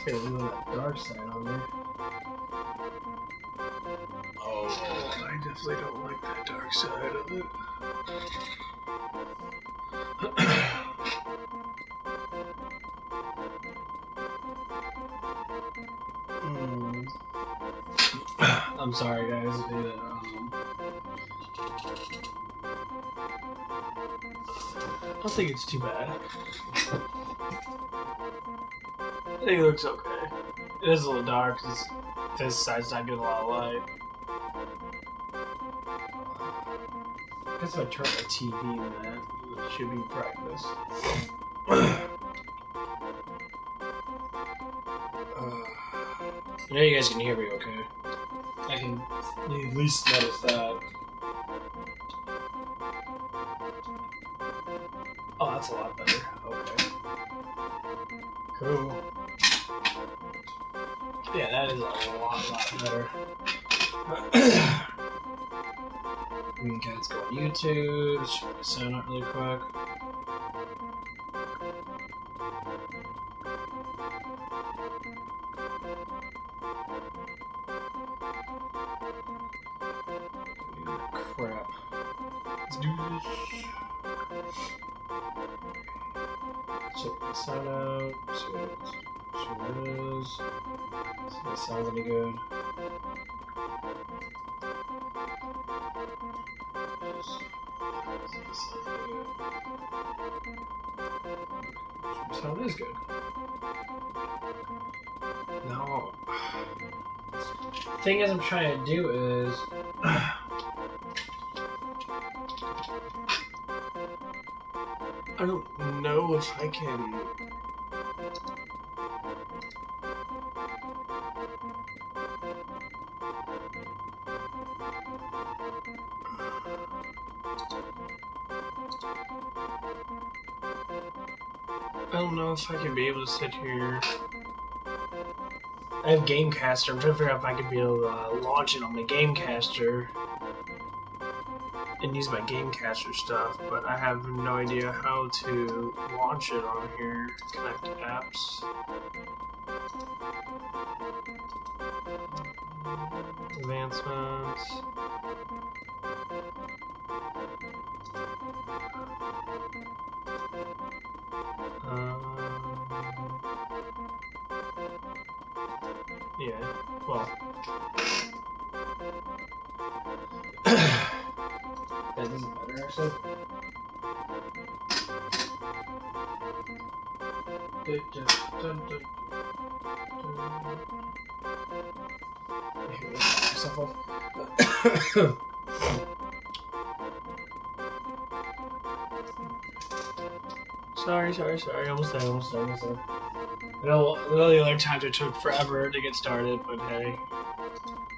Get a little dark side on there. Oh, I definitely don't like that dark side of it. I'm sorry, guys. I don't think it's too bad. I think it looks okay. It is a little dark because this side's not getting a lot of light. I guess if I turn the TV in that, it should be brightness. I know you guys can hear me okay. I can at least notice that. Oh, that's a lot better. Okay. Cool. Yeah, that is a lot better. Okay, let's go on YouTube. Let's check the sound out really quick. Crap. Let's do this. Check the sound out. See what it is. See if that sounds any good. Sound is good. Now, the thing is I'm trying to do is I don't know if I can. I don't know if I can be able to sit here. I have Gamecaster. I'm trying to figure out if I can be able to launch it on my Gamecaster and use my Gamecaster stuff, but I have no idea how to launch it on here. Connect apps. Advancements. Yeah, well. That isn't better, actually. Sorry. Almost there. I know the other times it took forever to get started, but hey,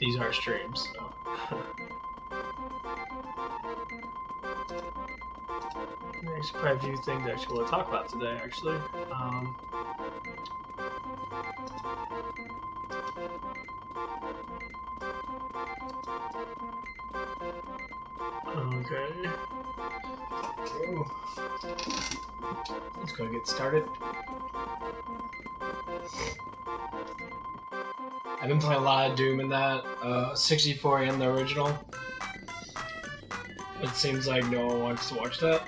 these are streams, so. There's quite a few things I actually want to talk about today, actually. Okay. Let's go get started. I've been playing a lot of Doom in that 64 and the original. It seems like no one wants to watch that.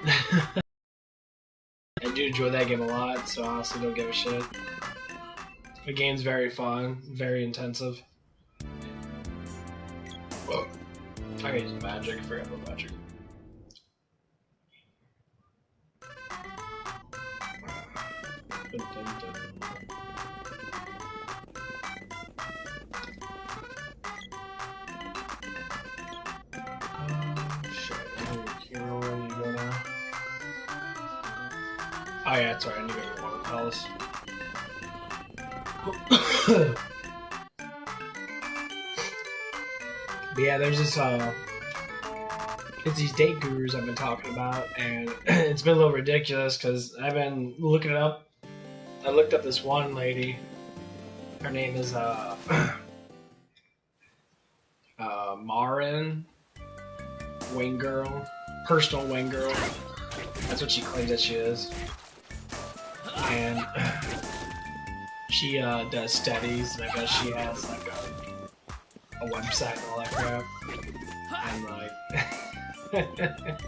I do enjoy that game a lot, so I honestly don't give a shit. The game's very fun, very intensive. Whoa. I gotta use magic, I forgot about magic. Oh yeah, that's right, I need to go to the Water Palace. But yeah, there's this, it's these date gurus I've been talking about, and it's been a little ridiculous, because I've been looking it up. I looked up this one lady, her name is, Marin, Wing Girl, personal Wing Girl. That's what she claims that she is. And She does studies, and I guess she has like a website and all that crap. And like,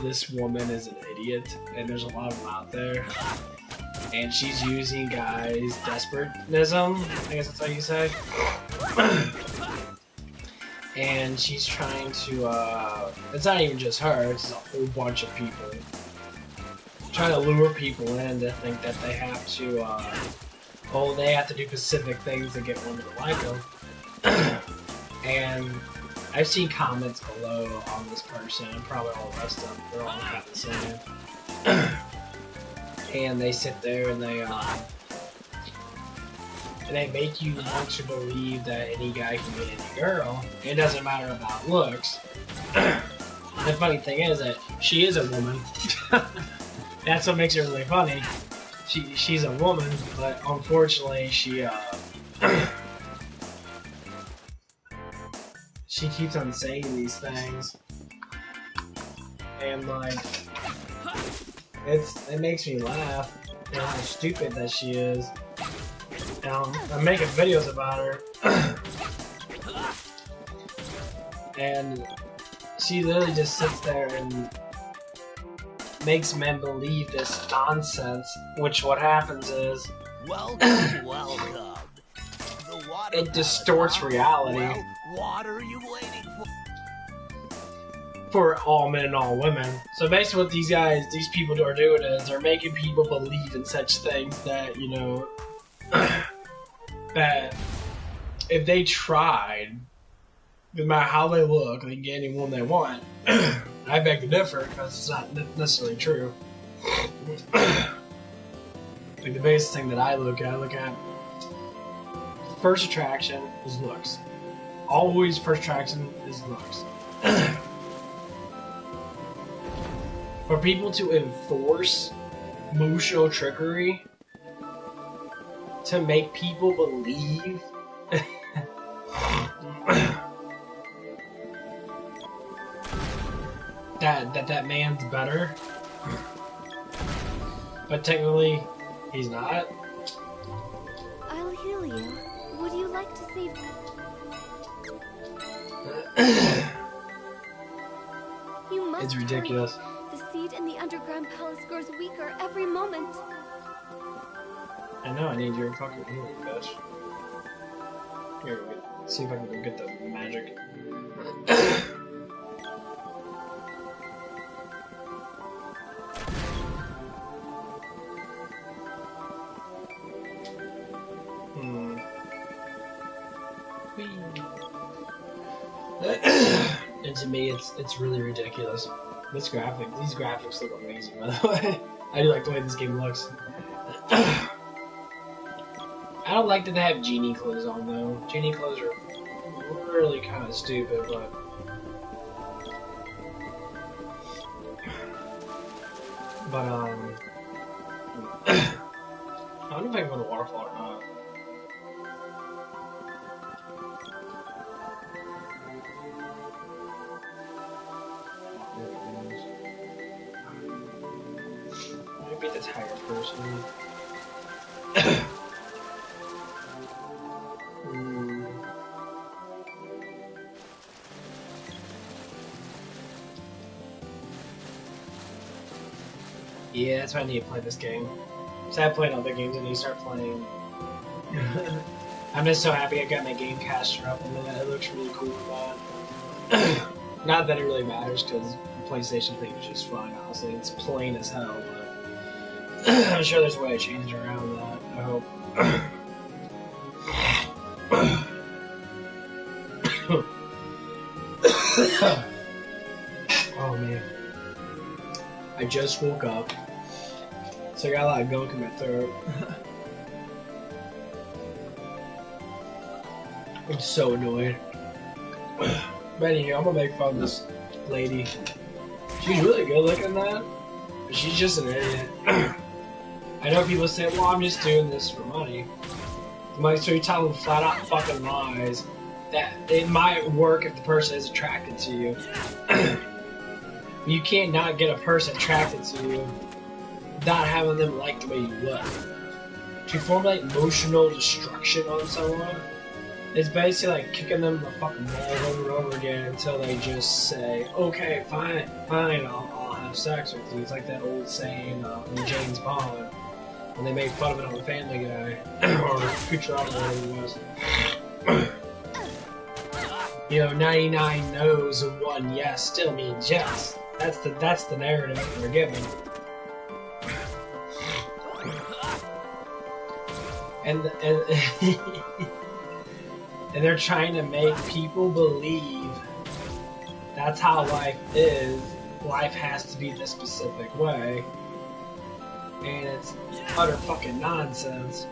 this woman is an idiot, and there's a lot of them out there. And she's using guys' desperatism, I guess that's how you say. And she's trying to, it's not even just her, it's a whole bunch of people. Trying to lure people in to think that they have to, oh, they have to do specific things to get women to like them. And I've seen comments below on this person, and probably all the rest of them, they're all kind of the same. And they sit there and they make you want to believe that any guy can get any girl. It doesn't matter about looks. The funny thing is that she is a woman. That's what makes it really funny. She's a woman, but unfortunately she keeps on saying these things, and like it makes me laugh at how stupid that she is. I'm making videos about her, and she literally just sits there and makes men believe this nonsense, which what happens is welcome. It distorts reality. Well, what are you waiting for all men and all women. So basically what these people are doing is they're making people believe in such things that, you know, that if they tried, no matter how they look, they can get any woman they want. I beg to differ, because it's not necessarily true. Like the basic thing that I look at first attraction is looks. Always first attraction is looks. For people to enforce emotional trickery to make people believe that man's better, but technically he's not. I'll heal you. Would you like to save me? You must It's ridiculous. hurry. The seed in the underground palace grows weaker every moment. I know, I need your fucking healing, bitch. Here, see if I can go get the magic. And to me, it's really ridiculous. These graphics look amazing, by the way. I do like the way this game looks. I don't like that they have genie clothes on, though. Genie clothes are really kind of stupid, but... I don't know if I can go to Waterfall or not. Maybe the tire person. Yeah, that's why I need to play this game. So I played other games and you start playing. I'm just so happy I got my game caster up, and it looks really cool with that. Not that it really matters, because the PlayStation thing is just fine, honestly. It's plain as hell, but I'm sure there's a way to change around that, I hope. Oh man. I just woke up, so I got a lot of gunk in my throat. I'm so annoyed. But anyway, I'm gonna make fun of this lady. She's really good looking, man. But she's just an idiot. I know people say, well, I'm just doing this for money. So you tell them flat out fucking lies that it might work if the person is attracted to you. You can't not get a person attracted to you without having them like the way you look. to formulate emotional destruction on someone. It's basically like kicking them the fucking balls over and over again until they just say, okay, fine, I'll have sex with you. It's like that old saying from James Bond when they made fun of it on Family Guy or Futurama, whatever it was. You know, 99 no's and 1 yes still means yes. That's the narrative that they're given. And and they're trying to make people believe that's how life is. Life has to be this specific way. And it's utter fucking nonsense.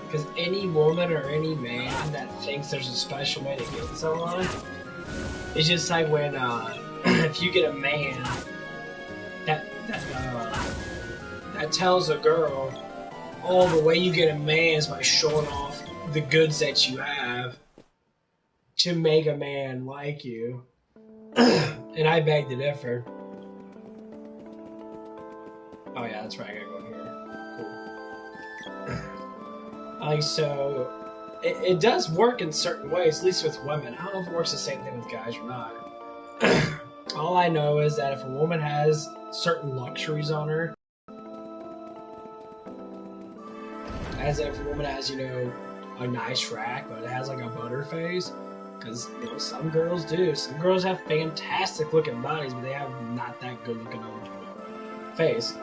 Because any woman or any man that thinks there's a special way to get someone, it's just like when, if you get a man that tells a girl, oh, the way you get a man is by showing off the goods that you have to make a man like you. And I beg to differ. Oh yeah, that's right, I gotta go in here. Cool. Like, so, it does work in certain ways, at least with women. I don't know if it works the same thing with guys or not. All I know is that if a woman has certain luxuries on her, as if a woman has, you know, a nice rack, but it has like a butter face, because, you know, some girls do. Some girls have fantastic looking bodies, but they have not that good looking face.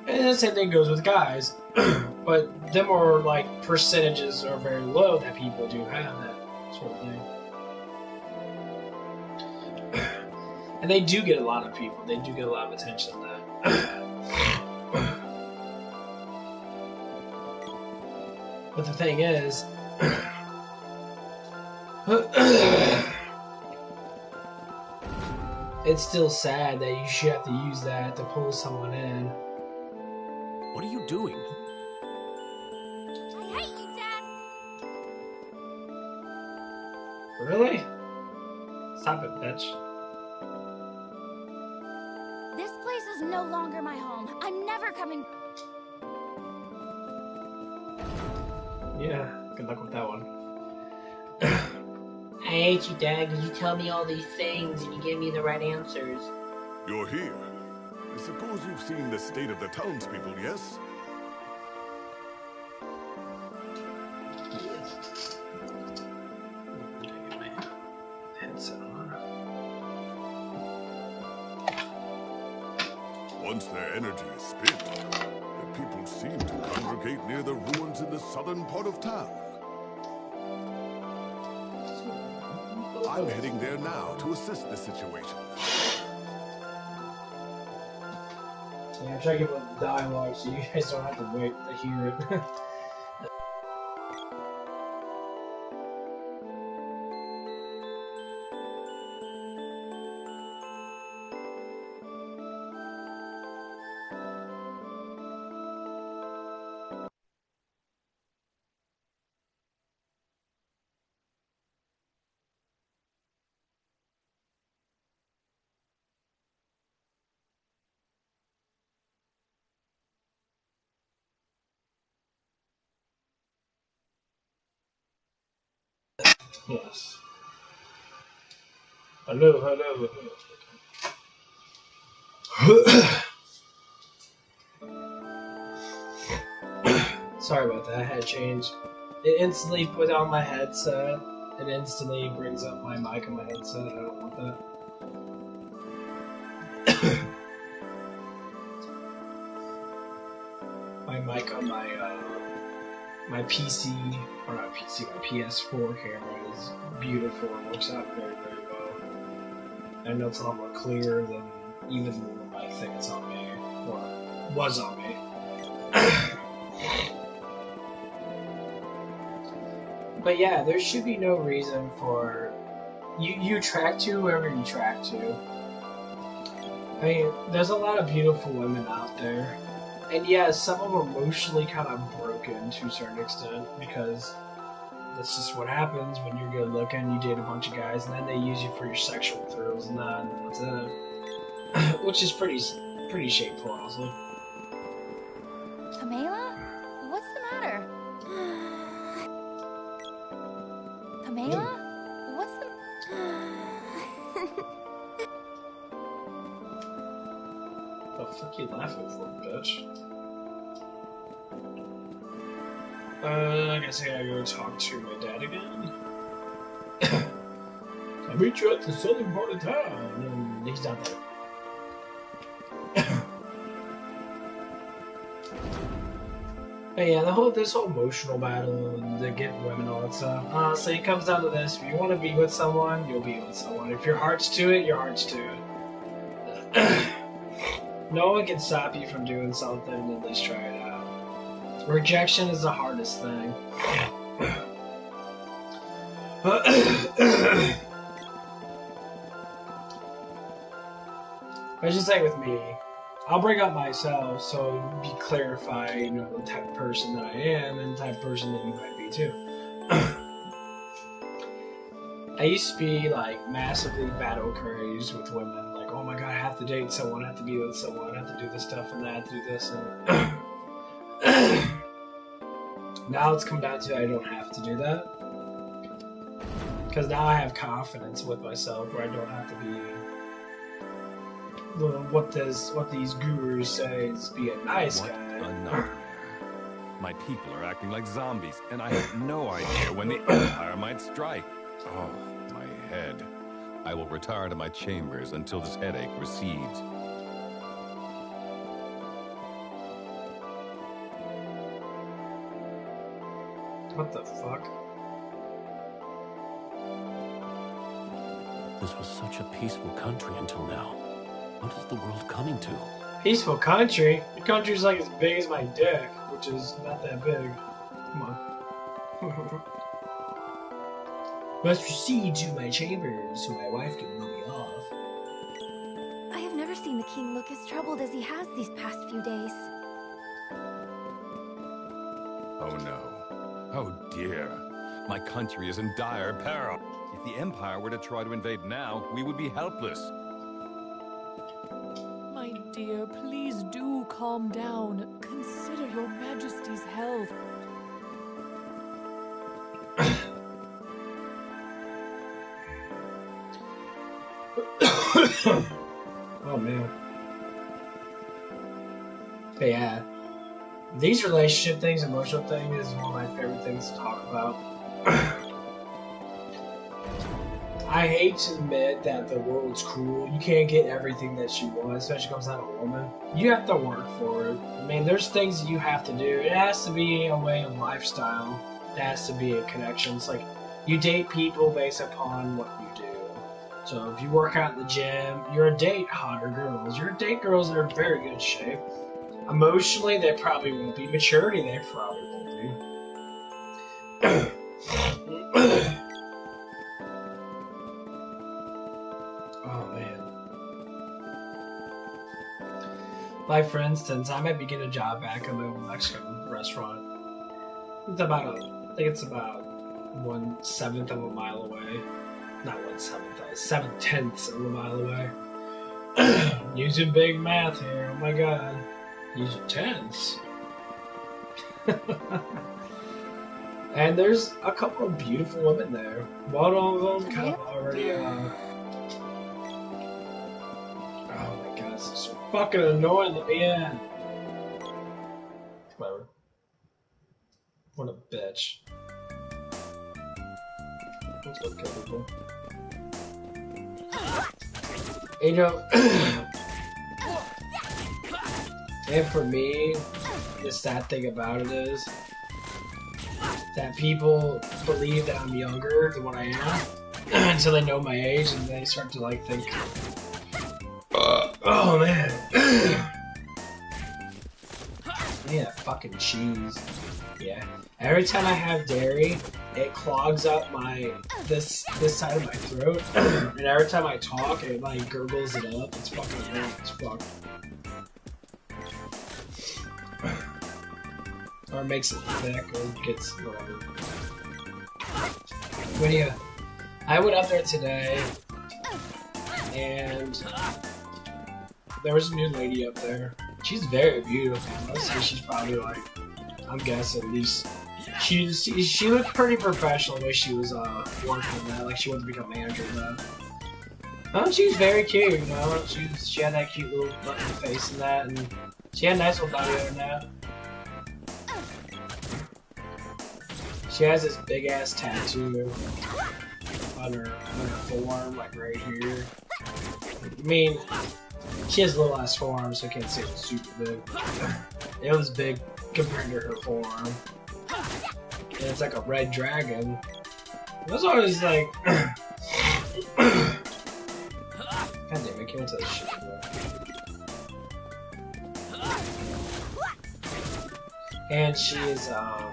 And the same thing goes with guys. But them are like percentages are very low that people do have that sort of thing. And they do get a lot of people. They do get a lot of attention on that. But the thing is, it's still sad that you should have to use that to pull someone in. What are you doing? I hate you, Dad! Really? Stop it, bitch. This place is no longer my home. I'm never coming. Yeah, good luck with that one. I hate you, Dad, because you tell me all these things and you give me the right answers. You're here. I suppose you've seen the state of the townspeople, yes? Once their energy is spent, the people seem to congregate near the ruins in the southern part of town. I'm heading there now to assess the situation. Yeah, I'm trying to give it dialogue so you guys don't have to wait to hear it. Yes. Hello. Sorry about that, I had to change. It instantly put on my headset. It instantly brings up my mic on my headset. I don't want that. My mic on my PC, or not PC, my PS4 camera is beautiful. It works out very, very well. I know it's a lot more clear than even the mic thing that's on me, or was on me. But yeah, there should be no reason for you track to whoever you track to. I mean, there's a lot of beautiful women out there. And yeah, some of them are emotionally kind of broken to a certain extent, because that's just what happens when you're good looking, you date a bunch of guys, and then they use you for your sexual thrills, and that's it. Which is pretty pretty shameful, honestly. Pamela? What's the matter? Pamela? What's the... The fuck you laughing for, bitch? I guess I gotta go talk to my dad again. I'll meet you at the southern part of town. And he's not there. But yeah, this whole emotional battle and the getting women and all that stuff. Honestly, it comes down to this: if you want to be with someone, you'll be with someone. If your heart's to it, your heart's to it. No one can stop you from doing something. At least try it out. Rejection is the hardest thing. I just say with me, I'll bring up myself so be clarify, you know, the type of person that I am and the type of person that you might be too. I used to be like massively battle crazed with women, like, oh my god, I have to date someone, I have to be with someone, I have to do this stuff and that, I have to do this and now it's come down to I don't have to do that. Because now I have confidence with myself where I don't have to be what these gurus say is be a nice guy. What a nightmare. My people are acting like zombies, and I have no idea when the Empire might strike. Oh, my head. I will retire to my chambers until this headache recedes. What the fuck? This was such a peaceful country until now. What is the world coming to? Peaceful country? The country's like as big as my dick, which is not that big. Come on. Let's proceed to my chambers so my wife can blow me off. I have never seen the king look as troubled as he has these past few days. Oh no. Oh dear. My country is in dire peril. If the Empire were to try to invade now, we would be helpless. My dear, please do calm down. Consider your Majesty's health. Oh man. But yeah. These relationship things, emotional things, is one of my favorite things to talk about. I hate to admit that the world's cruel. You can't get everything that you want, especially when it comes out of a woman. You have to work for it. I mean, there's things that you have to do. It has to be a way of lifestyle. It has to be a connection. It's like you date people based upon what you do. So if you work out in the gym, you're a date hotter girls. You're a date girls that are in very good shape. Emotionally, they probably won't be. Maturity, they probably won't be. Oh man. Like for instance, I might be getting a job back at my own Mexican restaurant. It's about, I think it's about 1/7 of a mile away. Not 1/7, 7/10 of a mile away. Using big math here, oh my god. Using tenths. And there's a couple of beautiful women there. One of them kind of already, oh my god, this is so fucking annoying at the end. Whatever. What a bitch. Let's go kill people. You know, and for me, the sad thing about it is that people believe that I'm younger than what I am until they know my age and they start to like think, oh man, yeah, fucking cheese. Yeah. Every time I have dairy, it clogs up my this side of my throat, and every time I talk, it like gurgles it up. It's fucking annoying as fuck. Or makes it thick, or gets whatever. But yeah, I went up there today, and there was a new lady up there. She's very beautiful. I'd say she's probably like, I'm guessing at least she looked pretty professional the way she was working that. Like she wanted to become manager of that. Oh, she was very cute, you know. She had that cute little button face and that, and she had a nice little body on that. She has this big ass tattoo on her forearm, like right here. I mean, she has little ass forearm, so I can't say it's super big. It was big compared to her forearm. And it's like a red dragon. That's always like. God damn, I can't tell this shit, bro. And she is, I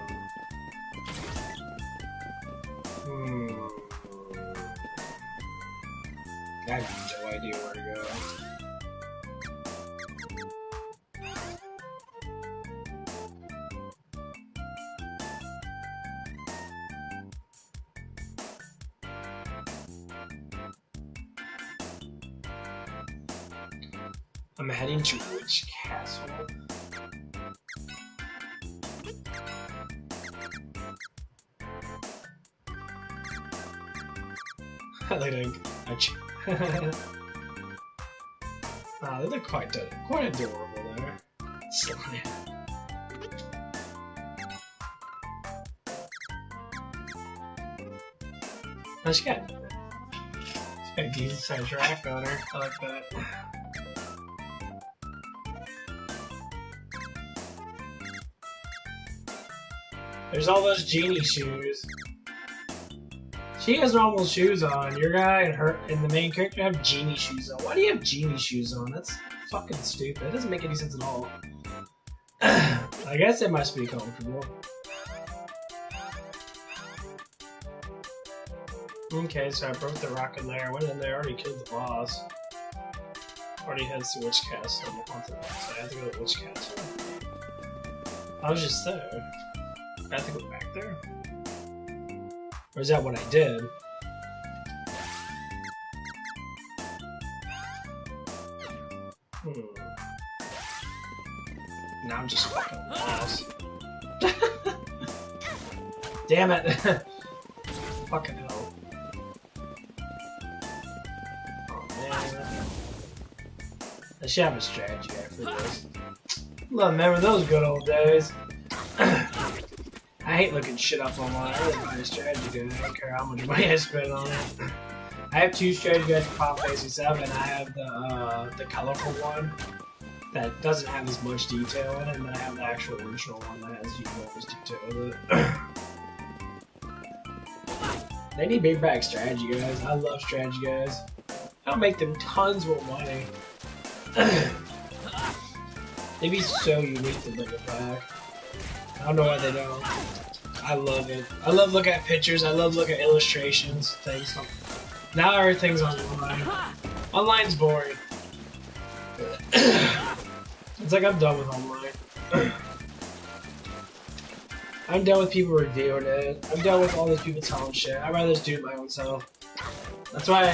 have no idea where to go. I'm heading to which castle? I think they look quite adorable there. Slime. Oh, she got a decent sized rack on her. I like that. There's all those genie shoes. She has normal shoes on. Your guy and her and the main character have genie shoes on. Why do you have genie shoes on? That's fucking stupid. It doesn't make any sense at all. I guess it must be comfortable. Okay, so I broke the rock in there, went in there, already killed the boss. Already heads to Witch Castle. So I have to go to Witch Castle. I was just there. I have to go back there? Or is that what I did? Now I'm just fucking lost. Damn it! Fucking hell. Oh man. I should have a strategy after this. Remember those good old days. I hate looking shit up online. I really buy a strategy guide. I don't care how much money I spend on it. I have two strategy guides for Final Fantasy 7. I have the colorful one that doesn't have as much detail in it, and then I have the actual original one that has enormous detail in it. They need big back strategy guides. I love strategy guides. I'll make them tons more money. They'd be so unique to bring it back. I don't know why they don't. I love it. I love looking at pictures. I love looking at illustrations, things. Now everything's online. Online's boring. It's like I'm done with online. I'm done with people reviewing it. I'm done with all those people telling shit. I'd rather just do it my own self. That's why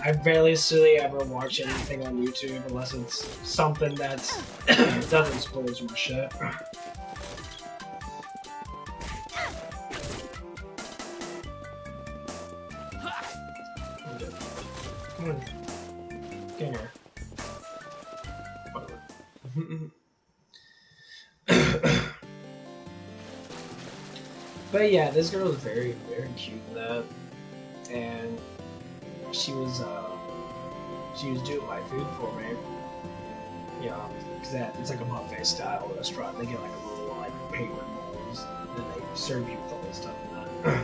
I barely ever watch anything on YouTube unless it's something that's doesn't spoil too much shit. Come on. Get here. But yeah, this girl was very, very cute in that. And she was doing my food for me. You know, because it's like a buffet style restaurant. They get like a little like paper bowls, and then they serve you with all this stuff in that.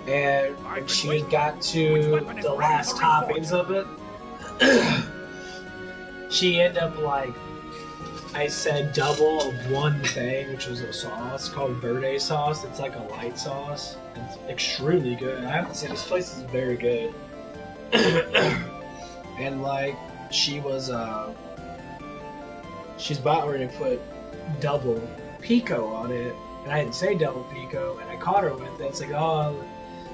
And when she got to the last toppings of it, she ended up like, I said double of one thing, which was a sauce called verde sauce. It's like a light sauce. It's extremely good. I have to say, this place is very good. And like, she's about ready to put double pico on it, and I didn't say double pico, and I caught her with it. It's like, oh,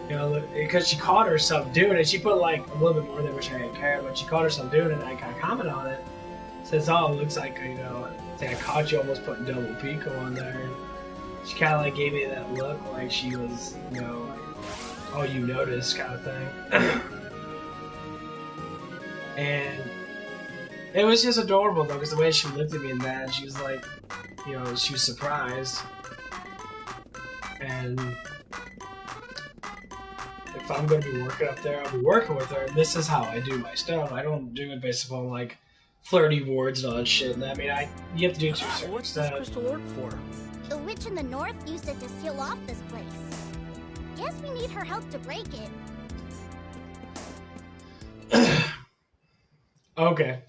You know, because she caught herself doing it. She put like a little bit more than which I didn't care, but she caught herself doing it, and I kind of comment on it. Says, "Oh, it looks like, you know, I caught you almost putting double pico on there." And she kind of like gave me that look, like she was, you know, like, "Oh, you noticed," kind of thing. And it was just adorable though, because the way she looked at me and that, she was like, you know, she was surprised. And if I'm going to be working up there, I'll be working with her. And this is how I do my stuff. I don't do it based upon like flirty words and all that shit. And I mean, you have to do it to a certain What's this extent. crystal orb for? The witch in the north used it to seal off this place. Guess we need her help to break it. Okay.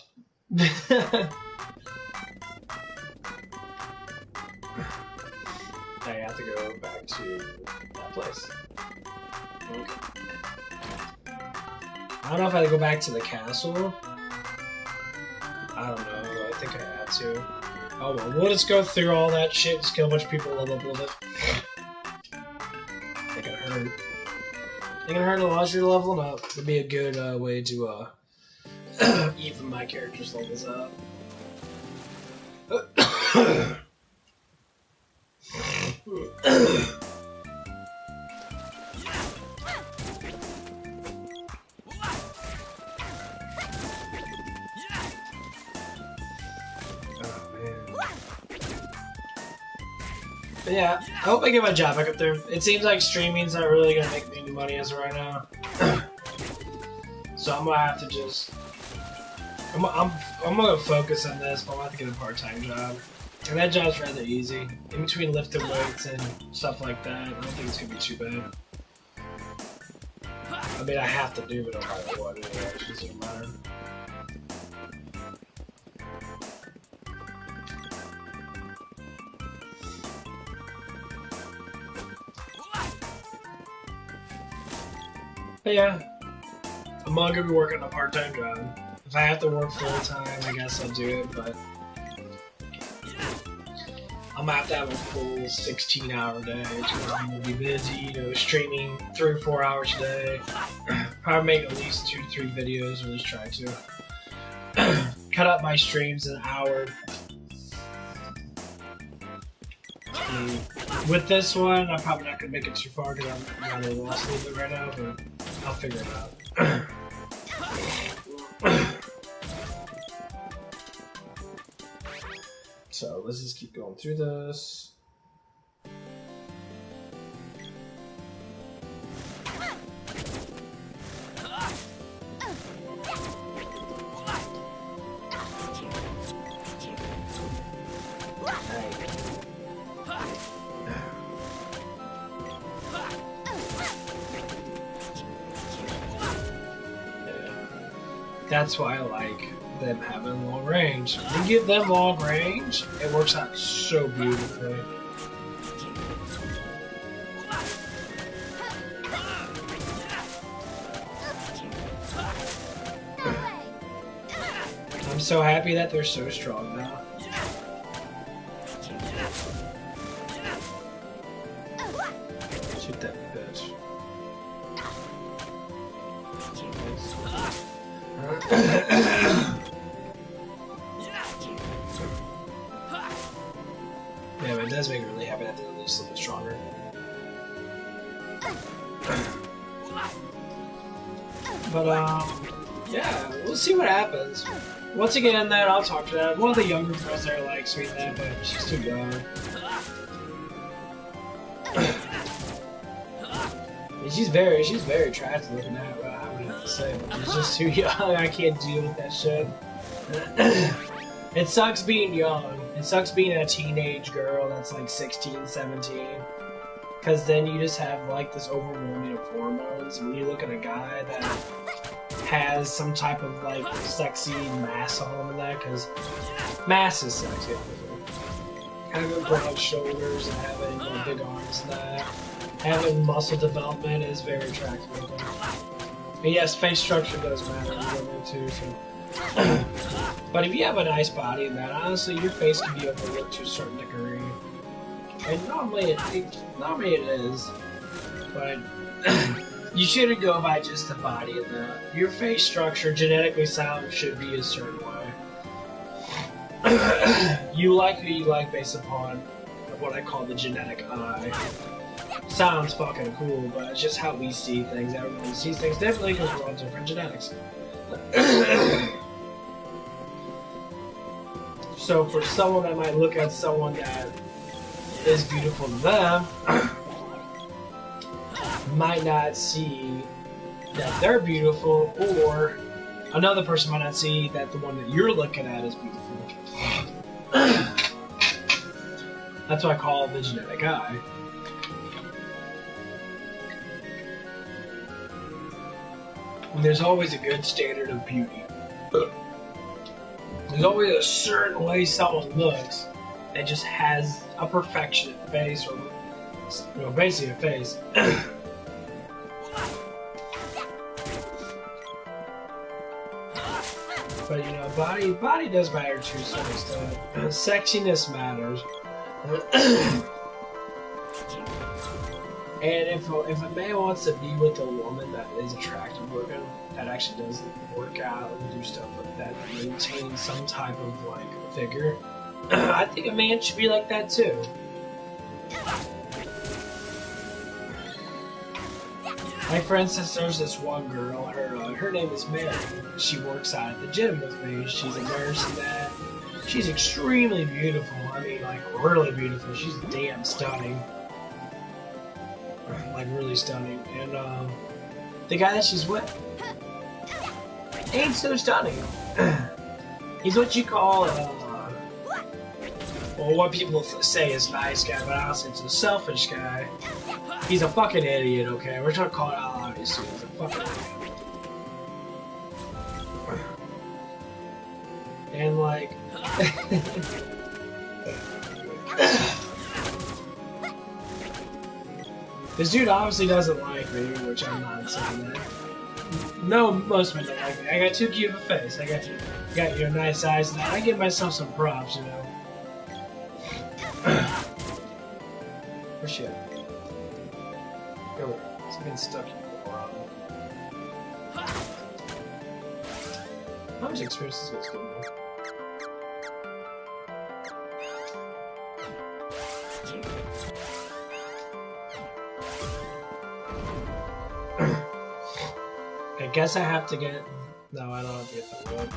I have to go back to that place. Okay. I don't know if I have to go back to the castle. I don't know. I think I had to. Oh well, we'll just go through all that shit, just kill a bunch of people, level up a little bit. Ain't gonna hurt. Ain't gonna hurt unless you're leveling up. Would be a good way to even my character's levels up. But yeah, I hope I get my job back up there. It seems like streaming's not really gonna make me any money as of right now. So I'm gonna have to just I'm gonna focus on this, but I'm gonna have to get a part-time job. And that job's rather easy. In between lifting weights and stuff like that, I don't think it's gonna be too bad. I mean, I have to do it no matter what anyway, it doesn't matter. But yeah, I'm gonna be working a part-time job. If I have to work full-time, I guess I'll do it, but I'm gonna have to have a full 16-hour day. I'm gonna be busy, you know, streaming 3 or 4 hours a day. Probably make at least 2 to 3 videos, or at least try to. Cut up my streams an hour. With this one, I'm probably not gonna make it too far because I'm rather lost a little bit right now, but I'll figure it out. So let's just keep going through this. That's why I like them having long range. When you give them long range, it works out so beautifully. I'm so happy that they're so strong now. Shoot that bitch. Yeah, but it does make me really happy that they're at least a little bit stronger. But, yeah, we'll see what happens. Once again, that I'll talk to that. One of the younger girls there likes me, that, but she's too young. I mean, she's very attractive looking at her, I would have to say, but she's just too young. I can't deal with that shit. It sucks being young. It sucks being a teenage girl that's like 16, 17. Because then you just have like this overwhelming of hormones. When you look at a guy that has some type of like sexy mass on him and that, because mass is sexy. Having broad shoulders and having big arms and that. Having muscle development is very attractive. And yes, face structure does matter in women too, so. But if you have a nice body and that, honestly, your face can be overlooked to a certain degree. And normally it is. But You shouldn't go by just the body and your face structure, genetically sound, should be a certain way. You like who you like based upon what I call the genetic eye. Sounds fucking cool, but it's just how we see things. Everyone sees things differently because we're all different genetics. So for someone that might look at someone that is beautiful to them, might not see that they're beautiful, or another person might not see that the one that you're looking at is beautiful. That's what I call the genetic eye. And there's always a good standard of beauty. There's always a certain way someone looks that just has a perfection face, or basically a face. But body does matter to some extent. Sexiness matters. And if a man wants to be with a woman that is attractive looking, that actually does work out and do stuff like that, maintain some type of like figure, I think a man should be like that too. Like for instance, there's this one girl. Her name is Mary. She works out at the gym with me. She's a nurse and that. She's extremely beautiful. I mean, like really beautiful. She's damn stunning. Like really stunning. And the guy that she's with ain't so stunning. He's what you call well, what people say is nice guy, but honestly it's a selfish guy. He's a fucking idiot, okay? We're trying to call it out obviously. He's a fucking idiot. And like this dude obviously doesn't like me, which I'm not saying that. No, most men don't like me. I got too cute of a face. I got your nice eyes, and I give myself some props, you know. Where's she at? Go. It's been stuck in a while. How much experience is this going on? I guess I have to get... No, I don't have to get the wood.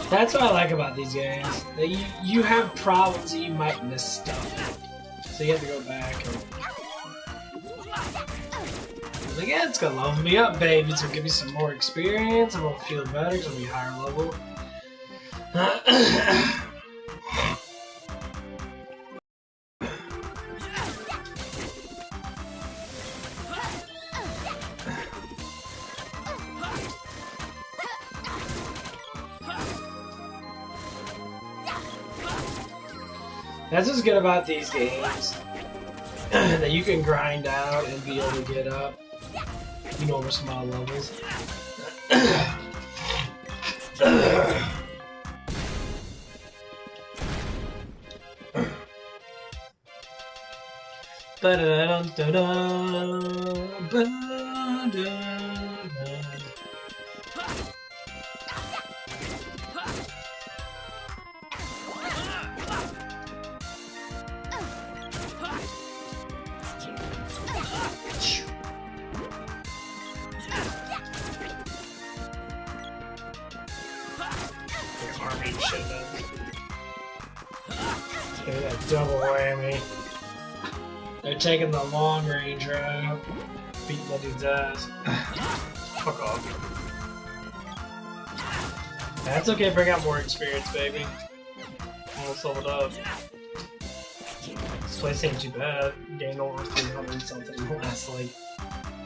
That's what I like about these games. That you have problems that you might miss stuff. So you have to go back and... Like, yeah, it's gonna level me up, baby. It's gonna give me some more experience. I'm gonna feel better. It's gonna be higher level. That's what's good about these games. That you can grind out and be able to get up. Over small levels. Double whammy. They're taking the long range route. Beating that dude's ass. Fuck off. That's okay, bring out more experience, baby. Almost leveled up. This place ain't too bad. Gained over 300 something in the last like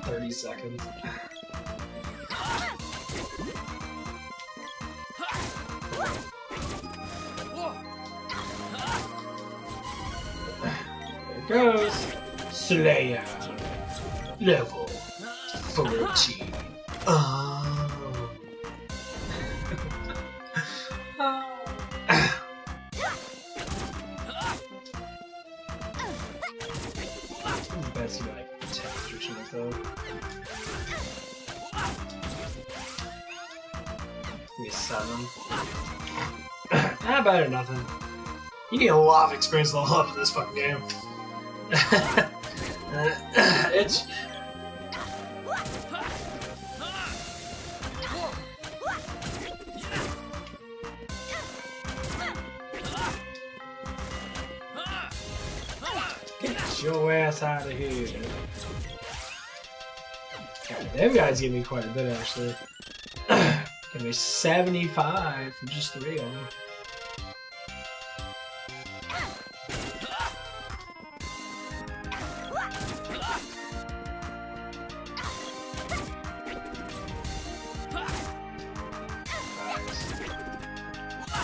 30 seconds. There it goes. Slayer. Level 14. Oh. That's like 10 or something though. Maybe 7. Better than nothing. You get a lot of experience level up in this fucking game. It's. Get your ass out of here. God, them guys give me quite a bit actually. Give me 75 for just 3 of them.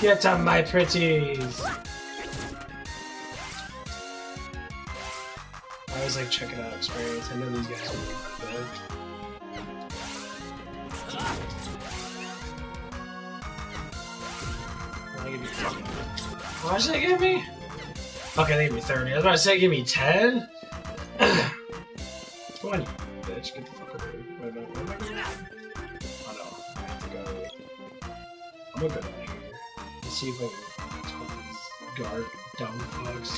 Get on my pretties! I always like checking out experience. I know these guys will be quite good. How much did they give me? Okay, they gave me 30. I was about to say, give me 10? Come on, you bitch. Get the fuck over here. Wait a minute. Where am I going? Oh no. I have to go. I'm gonna go down here. Let's see if I can talk to these guard dumb fucks.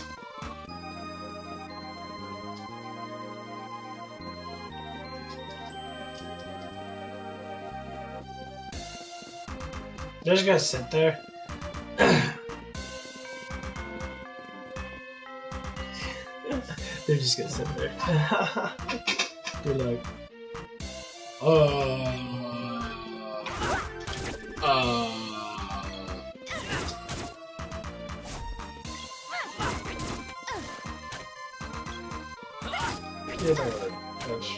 They're just gonna sit there. They're just gonna sit there. They're like, Yeah, they're like, touch.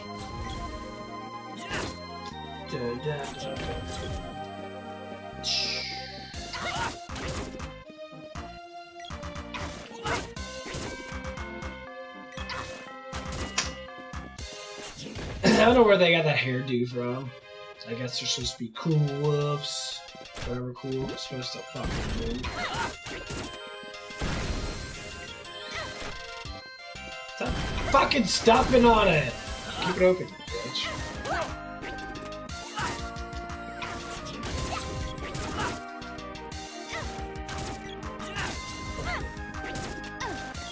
I don't know where they got that hairdo from. So I guess they're supposed to be cool wolves. Whatever cool is supposed to fucking do. Stop fucking stomping on it! Keep it open, bitch.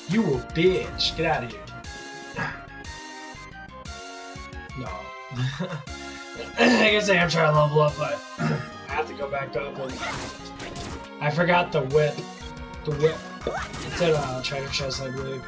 You a bitch! Get out of here. No. I guess I am trying to level up, but I have to go back up. And I forgot the whip. The whip. It's at Trader Chest, I believe.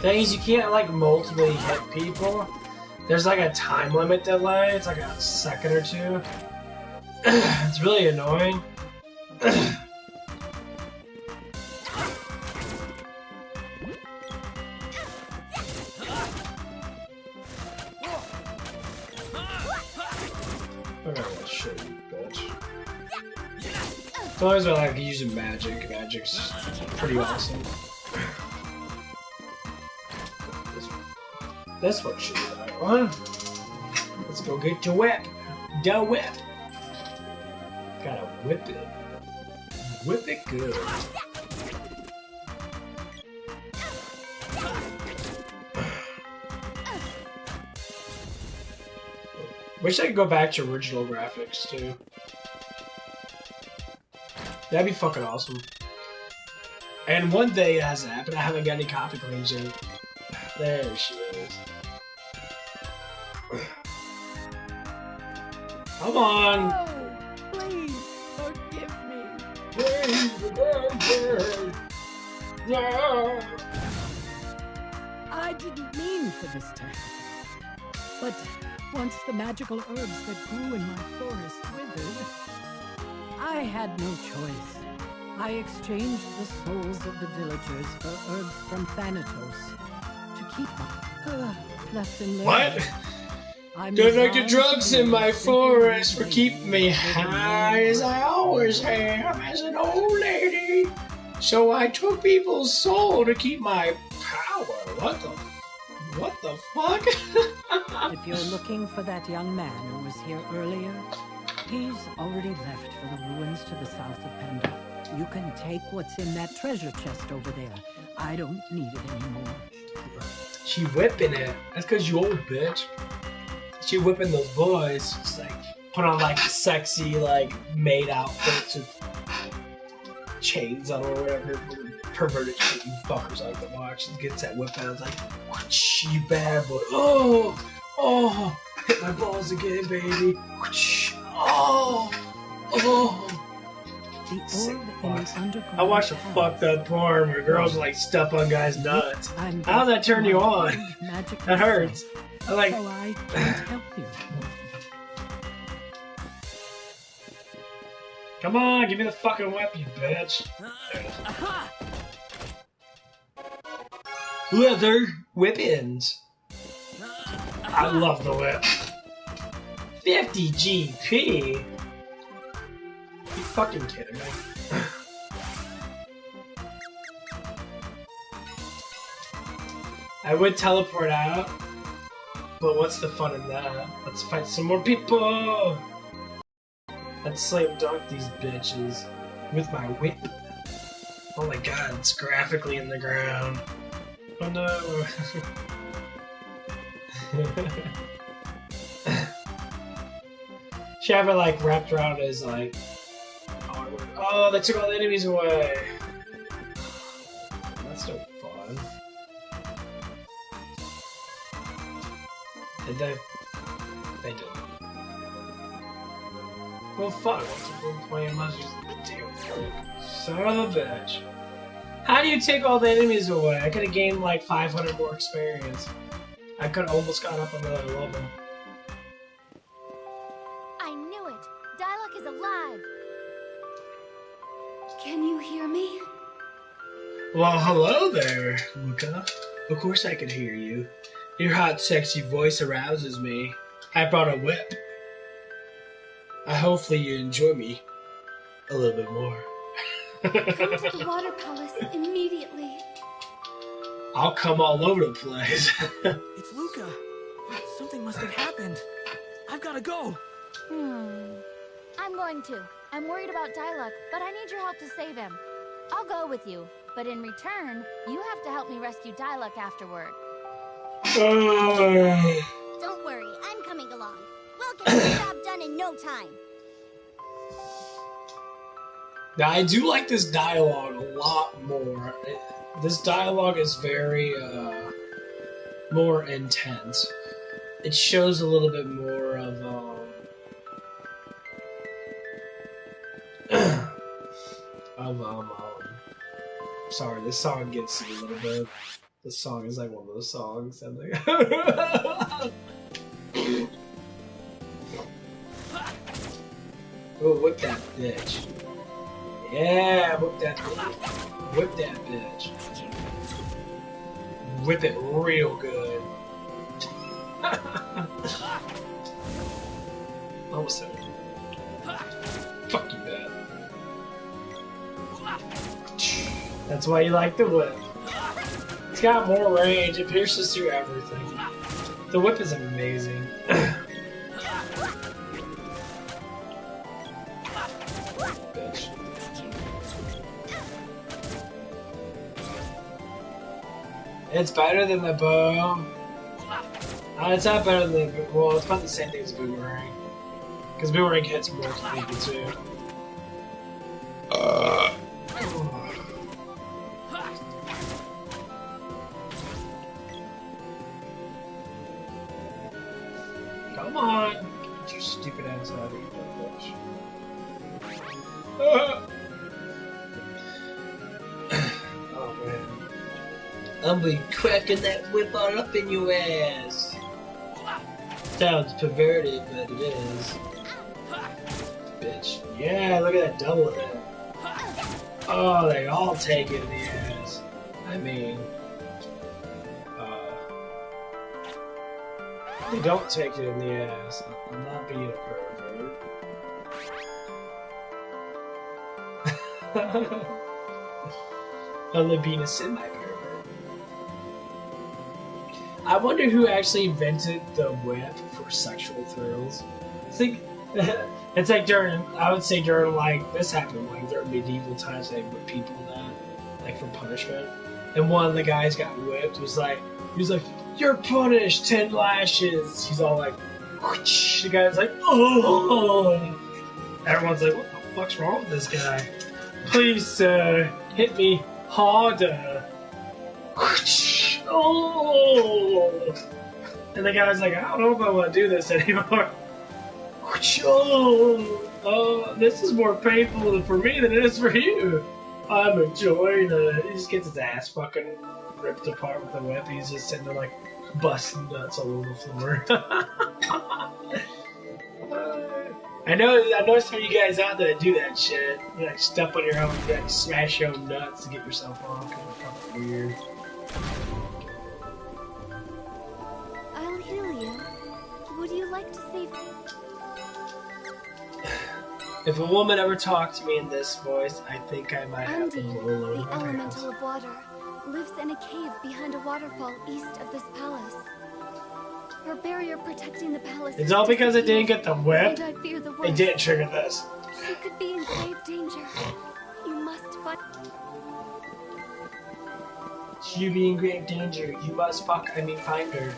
Thing is, you can't like multiply hit people. There's like a time limit delay. It's like a second or two. It's really annoying. Look at that shit, you bitch. It's always about like using magic. Magic's pretty awesome. This one should be that one. Let's go get the whip. The whip. Gotta whip it. Whip it good. Wish I could go back to original graphics too. That'd be fucking awesome. And one day it hasn't happened. I haven't got any copy claims yet. There she is. Come on! Oh, please forgive me. Please forgive me. Yeah. I didn't mean for this to happen. But once the magical herbs that grew in my forest withered, I had no choice. I exchanged the souls of the villagers for herbs from Thanatos to keep them left in living. What? I'm Don't like the resigned drugs to in my simply forest for live keeping me living high as I always have as an old lady. So I took people's soul to keep my power. What the fuck? If you're looking for that young man who was here earlier, he's already left for the ruins to the south of Penda. You can take what's in that treasure chest over there. I don't need it anymore. She whipping it. That's because you old bitch. She whipping those boys. Just like put on like sexy like maid outfits with chains on or whatever. Perverted shit you fuckers like to watch. And gets that whip out. It's like, whoosh, you bad boy. Oh, hit my balls again, baby. Whoosh, oh. The orb in the underground. I watched a fucked up porn where girls like step on guys' nuts. How does that turn you on? That hurts. I like. So I can't help you. Come on, give me the fucking whip, you bitch. Leather whip-ins. I love the whip. 50 GP. You fucking kidding me? I would teleport out, but what's the fun in that? Let's fight some more people! Let's slam dunk these bitches with my whip. Oh my god, it's graphically in the ground. Oh no! Should have it like wrapped around his like. Oh, they took all the enemies away. That's no fun. Did they? They did. Well, fuck. What's playing? Let's just deal with it. Son of a bitch. How do you take all the enemies away? I could have gained like 500 more experience. I could have almost got up another level. I knew it! Dialogue is alive! Can you hear me? Well, hello there, Luca. Of course I can hear you. Your hot, sexy voice arouses me. I brought a whip. Hopefully you enjoy me a little bit more. Come to the water palace immediately. I'll come all over the place. It's Luca. Something must have happened. I've got to go. I'm going to. I'm worried about Dialogue, but I need your help to save him. I'll go with you, but in return, you have to help me rescue Dialogue afterward. Don't worry, I'm coming along. We'll get the job done in no time. Now, I do like this dialogue a lot more. This dialogue is very, more intense. It shows a little bit more of, sorry, this song gets me a little bit. This song is like one of those songs. I'm like, oh, whip that bitch. Yeah, whip that bitch. Whip that bitch. Whip it real good. Almost there. Fuck you, man. That's why you like the whip. It's got more range. It pierces through everything. The whip is amazing. Bitch. It's better than the bow. It's not better than the. Well, it's about the same thing as boomerang. Because boomerang hits more sneaky too. Come on! Get your stupid ass out of here, bitch. Oh man. I'll be cracking that whip on up in your ass. Sounds perverted, but it is. Bitch. Yeah, look at that double hit. Oh, they all take it in the ass. I mean, they don't take it in the ass. I'm not being a pervert. Other being a semi-pervert. I wonder who actually invented the whip for sexual thrills. It's like, it's like I would say during like, this happened like during medieval times, they whip people that, like for punishment. And one of the guys got whipped, he was like, you're punished, 10 lashes. He's all like, whoosh. The guy's like, oh. Everyone's like, what the fuck's wrong with this guy? Please, sir, hit me harder. Whoosh. Oh. And the guy's like, I don't know if I want to do this anymore. Whoosh. Oh, this is more painful for me than it is for you. I'm enjoying it. He just gets his ass fucking ripped apart with a whip. He's just sitting there like busting nuts all over the floor. I know some of you guys out there that do that shit. You like step on your own, you like smash your own nuts to get yourself off. Kind of fucking weird. I'll heal you. Would you like to save me? If a woman ever talked to me in this voice, I think I might have to blow a load the of my pants. elemental of water, lives in a cave behind a waterfall east of this palace. Her barrier protecting the palace. It's all because I didn't get the whip. And I fear the It worst. didn't trigger this. She could be in grave danger. You must find. She be in grave danger. You must find her.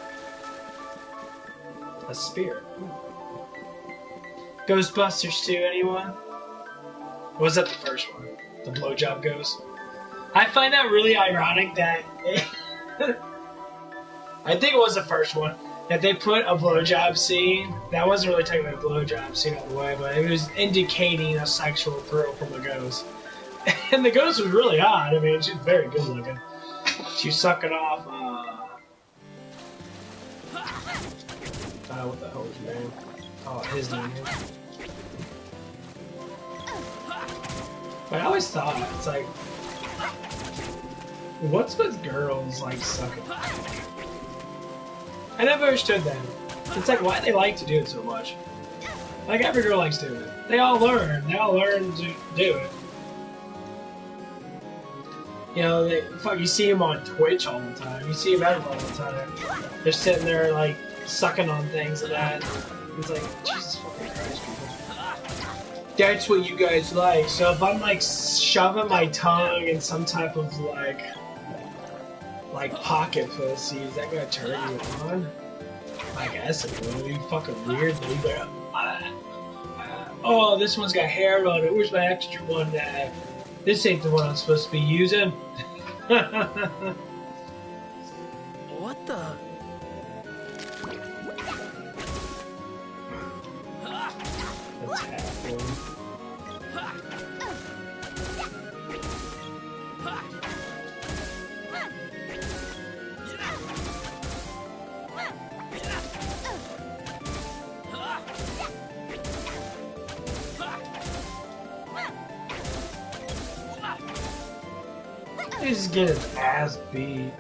A spirit. Ooh. Ghostbusters 2, anyone? Or was that the first one? The blowjob ghost? I find that really ironic that I think it was the first one, that they put a blowjob scene. That wasn't really technically a blowjob scene all the way, but it was indicating a sexual thrill from the ghost. And the ghost was really hot. I mean, she was very good looking. She was sucking off, what the hell is his name? Oh, his name. But I always thought, it's like, what's with girls, like, sucking? I never understood that. It's like, why they like to do it so much? Like, every girl likes doing it. They all learn to do it. You know, you see them on Twitch all the time. You see them everywhere all the time. They're sitting there, like, sucking on things and that. It's like, Jesus fucking Christ, people. That's what you guys like. So if I'm like shoving my tongue in some type of like pocket pussy, is that gonna turn you on? I guess it will. You fucking weird. You go, oh, this one's got hair on it. Where's my extra one? This ain't the one I'm supposed to be using. What the? That's half one. He's just getting his ass beat.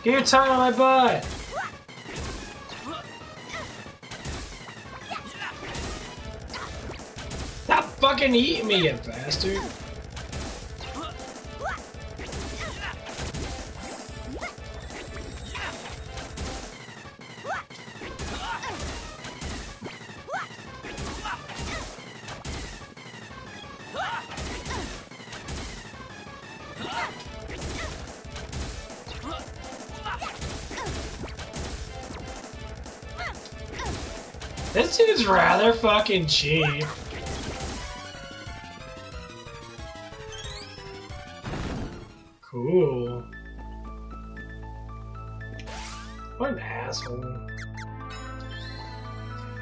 Get your tongue on my butt! Stop fucking eating me, you bastard! This dude's rather fucking cheap. Cool. What an asshole. I'm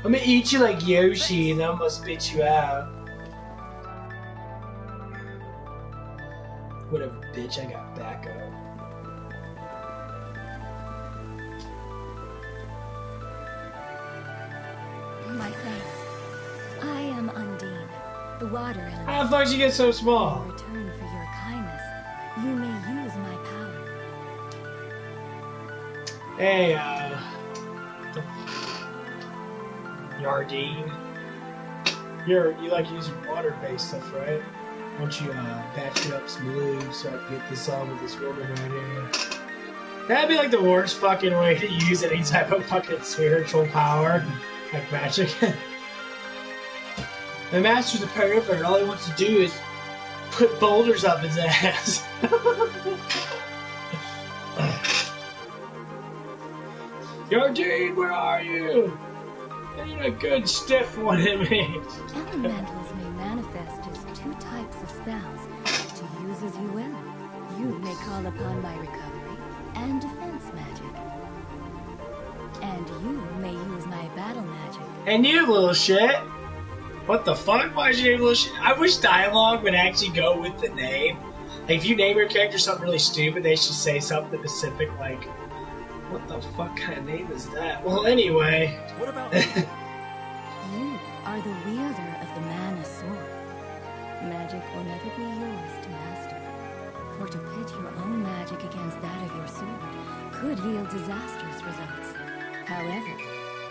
gonna eat you like Yoshi and then I'm gonna spit you out. Whatever, bitch, I got backup. the water element. How the fuck did you get so small? In return for your kindness, you may use my power. Hey, Yardine. You like using water-based stuff, right? Why don't you patch me up some moves so I can get this on with this woman right here? That'd be like the worst fucking way to use any type of fucking spiritual power, like magic. The master's a pervert. All he wants to do is put boulders up his ass. Yardine, where are you? I need a good stiff one in me. Elementals may manifest as two types of spells, to use as you will. You may call upon my recovery and defense magic. And you may use my battle magic. And you little shit. What the fuck? Why is your name little shit? I wish dialogue would actually go with the name. Like, if you name your character something really stupid, they should say something specific like, what the fuck kind of name is that? Well, anyway. What about You are the wielder of the mana sword. Magic will never be yours to master. For to pit your own magic against that of your sword could yield disastrous results. However,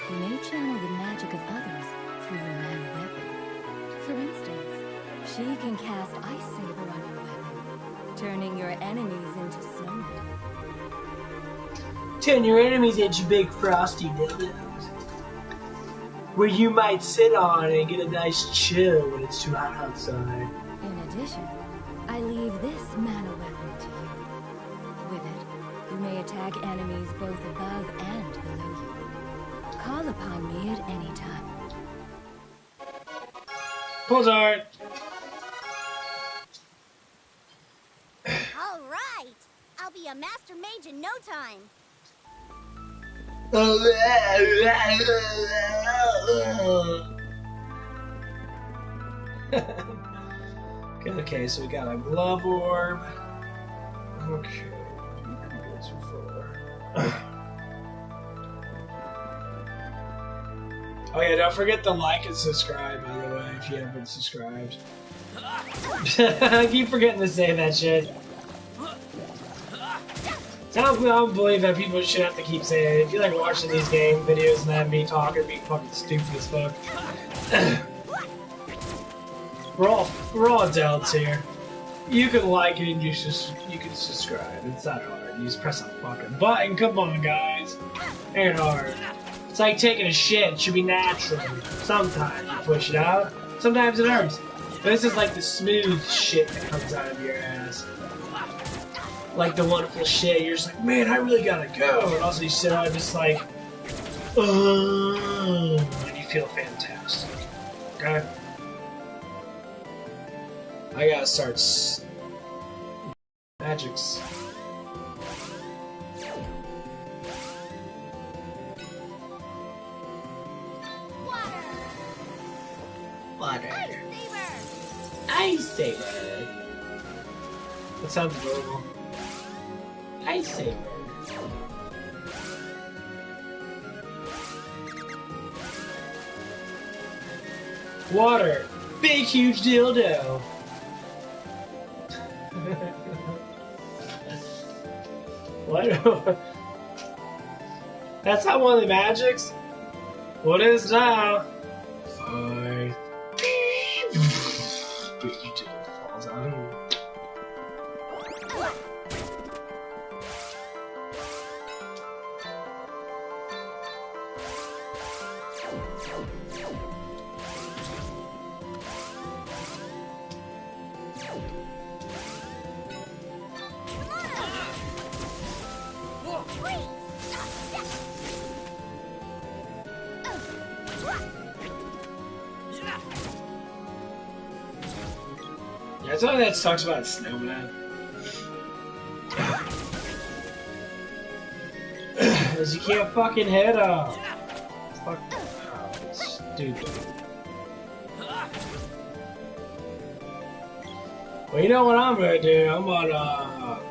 you may channel the magic of others through your mana weapon. For instance, she can cast Ice Saber on your weapon, turning your enemies into snowmen. Turn your enemies into big frosty dildos. Where you might sit on and get a nice chill when it's too hot outside. In addition, I leave this mana weapon to you. With it, you may attack enemies both above and below you. Call upon me at any time. Pulls art. All right, I'll be a master mage in no time. Okay, so we got a glove orb. Okay, you can go too far. Oh yeah, don't forget to like and subscribe, by the way, if you haven't subscribed. I keep forgetting to say that shit. I don't believe that people should have to keep saying it. If you like watching these game videos and have me talking, being fucking stupid as fuck. we're all adults here. You can like it and you can subscribe. It's not hard. You just press a fucking button. Come on, guys. Ain't hard. It's like taking a shit. It should be natural. Sometimes you push it out. Sometimes it hurts. But this is like the smooth shit that comes out of your ass. Like the wonderful shit, you're just like, man, I really gotta go. And also you sit on just like, and you feel fantastic. Okay? I gotta start magics. Water. Ice Saber. That sounds adorable. Ice Saber. Water. Big huge dildo. What? That's not one of the magics? What is now? Fine. Big huge dildo falls out. That's all that talks about snowman. Cause you can't fucking hit him. Fuck. Oh, it's stupid. Well, you know what I'm gonna do? I'm gonna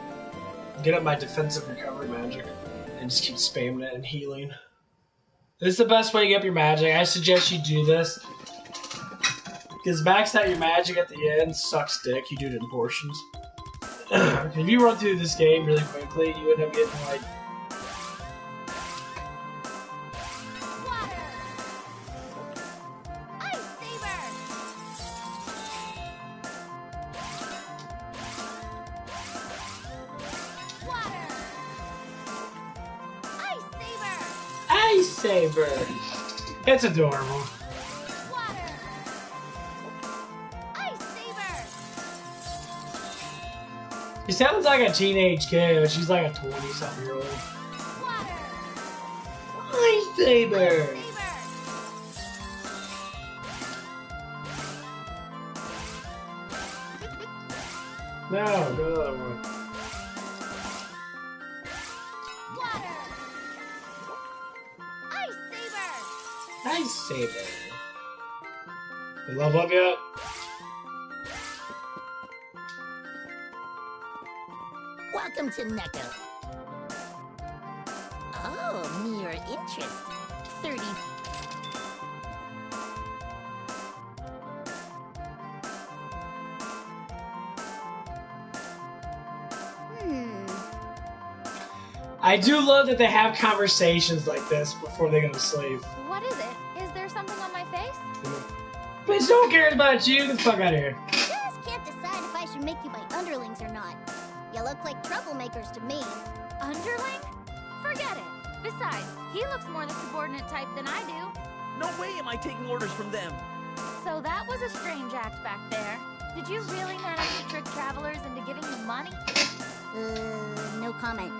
get up my defensive recovery magic and just keep spamming it and healing. This is the best way to get up your magic. I suggest you do this. Because maxing out your magic at the end sucks dick. You do it in portions. If you run through this game really quickly, you end up getting like... Water! Ice Saber! Water! Ice Saber! Ice Saber! It's adorable. Water! Ice Saber! She sounds like a teenage kid, but she's like a 20-something-year-old. Water! Ice Saber! Saber! No, go the other one. Water! Ice Saber! Ice Saber. You level up yet? Welcome to Neko. Oh, mere interest. 30. I do love that they have conversations like this before they go to sleep. What is it? Is there something on my face? Bitch, no one cares about you. Get the fuck out of here. Just can't decide if I should make you my underlings or not. You look like troublemakers to me. Underling? Forget it. Besides, he looks more the subordinate type than I do. No way am I taking orders from them. So that was a strange act back there. Did you really manage to trick travelers into giving you money? No comment.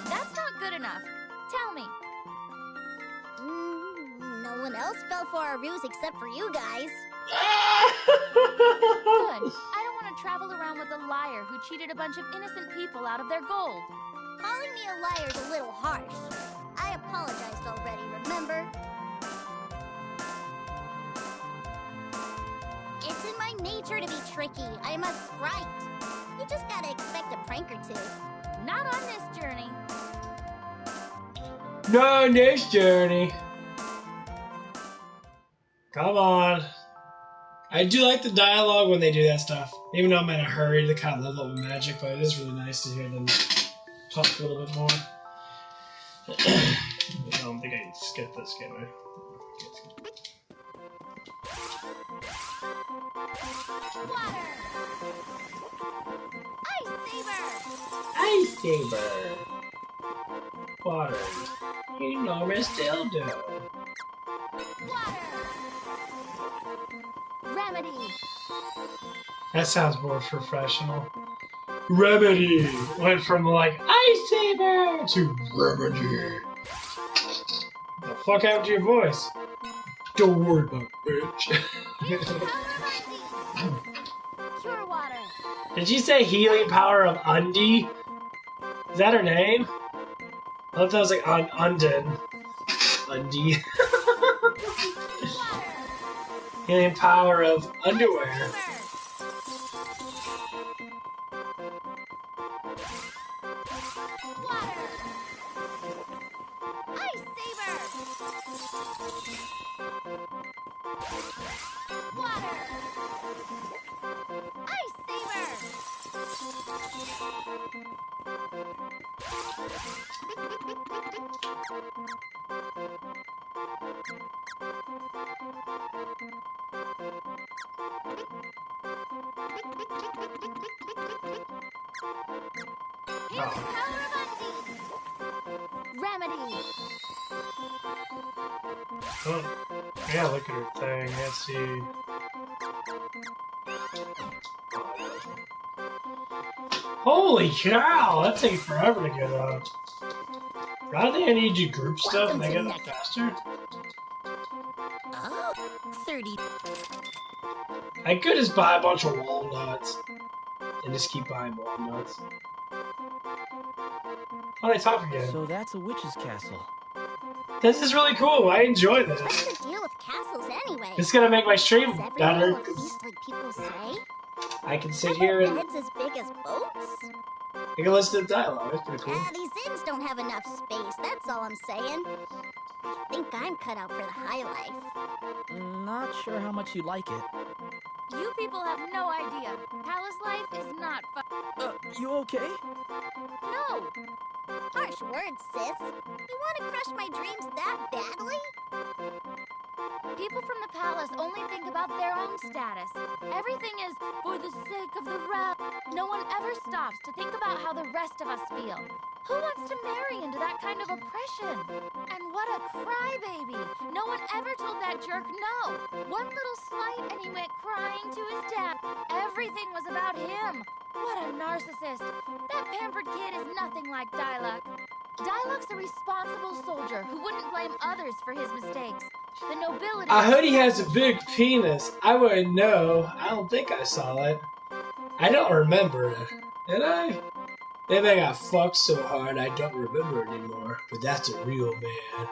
That's not good enough. Tell me. No one else fell for our ruse except for you guys. Good. I don't want to travel around with a liar who cheated a bunch of innocent people out of their gold. Calling me a liar's a little harsh. I apologized already, remember? It's in my nature to be tricky. I'm a sprite. You just gotta expect a prank or two. Not on this journey. Not on this journey. Come on. I do like the dialogue when they do that stuff. Even though I'm in a hurry to kind of level up my magic, but it is really nice to hear them talk a little bit more. I don't think I can skip this, can I? Water! Ice Saber! Ice Saber! Water. Enormous dildo. Water! Remedy! That sounds more professional. Remedy! Went from like Ice Saber to Remedy. What the fuck happened to your voice? Don't worry about it, bitch. Cure water! Did you say healing power of Undie? Is that her name? I thought that was like Undin. Undie. Healing power of underwear. Water! Ice Saber! Water! Ice Saber! Here's the power of Undie! Remedy! Oh, yeah, look at her thing. Let's see. Holy cow! That takes forever to get up. Why do they need you group stuff and they get up faster? Oh, 30. I could just buy a bunch of walnuts and just keep buying walnuts. Oh, they talk again. So that's a witch's castle. This is really cool. I enjoy this. What's the deal with castles anyway? It's gonna make my stream Is every better. wall a feast like people say? I can sit Are here there and beds as big as boats? I can listen to the dialogue. That's pretty cool. These inns don't have enough space, that's all I'm saying. I think I'm cut out for the high life. Not sure how much you like it. You people have no idea. Palace life is not fun. You okay? No! Harsh words, sis. You want to crush my dreams that badly? People from the palace only think about their own status. Everything is for the sake of the realm. No one ever stops to think about how the rest of us feel. Who wants to marry into that kind of oppression? And what a crybaby! No one ever told that jerk no. One little slight and he went crying to his dad. Everything was about him. What a narcissist. That pampered kid is nothing like Diluc. Diluc's a responsible soldier who wouldn't blame others for his mistakes. The nobility... I heard he has a big penis. I wouldn't know. I don't think I saw it. I don't remember it. Did I? Maybe I got fucked so hard I don't remember it anymore. But that's a real man.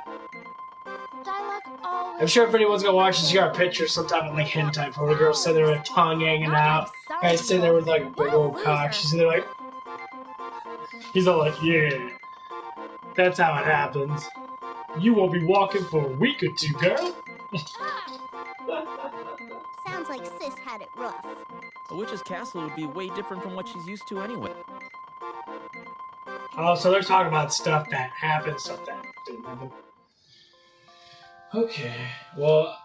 I'm sure if anyone's gonna watch this, you got a picture sometime of like hentai for the girl sitting there with her tongue hanging out. Guy's sitting there with like a big old cock. She's sitting there like... He's all like, yeah. That's how it happens. You won't be walking for a week or two, girl. Sounds like sis had it rough. A witch's castle would be way different from what she's used to anyway. Oh, so they're talking about stuff that happened, stuff that didn't happen. Okay, well,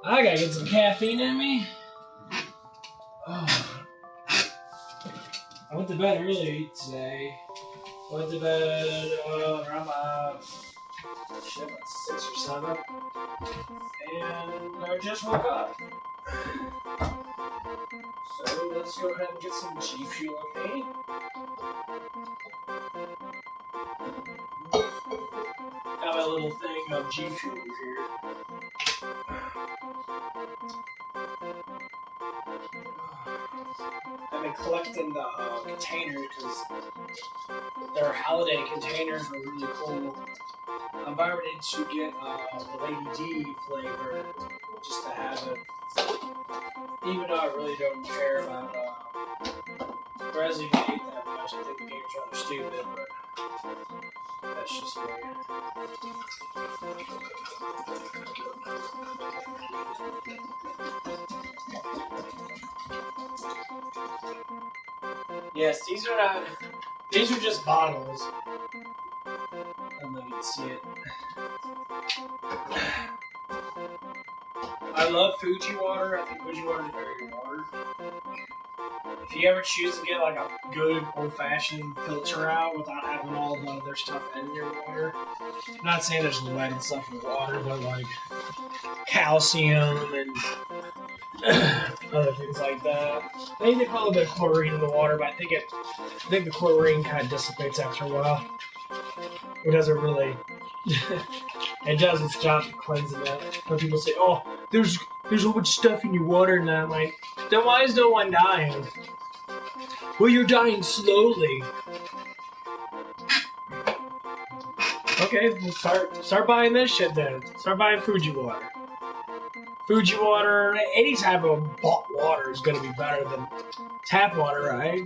I gotta get some caffeine in me. Oh. I went to bed early today. I went to bed around about 6 or 7, and I just woke up. So let's go ahead and get some G Fuel in me. Got my little thing of G Fuel here. I've been collecting the containers because their holiday containers are really cool. I'm about ready to get the Lady D flavor just to have it. Even though I really don't care about Resident Evil 8 that much, I think the game's rather stupid, but that's just me. Yes, these are not. These are just bottles. I don't know if you can see it. I love Fuji water. I think Fuji water is very good water. If you ever choose to get like a good old-fashioned filter out without having all the other stuff in your water, I'm not saying there's lead and stuff in water, but like calcium and other things like that. I think they call a bit of chlorine in the water, but I think the chlorine kind of dissipates after a while. It doesn't really. It does its job of cleansing it. When people say, "Oh, there's so much stuff in your water," and I'm like, then why is no one dying? Well, you're dying slowly. Okay, well start buying this shit then. Start buying Fuji water. Fuji water, any type of bought water is gonna be better than tap water, right?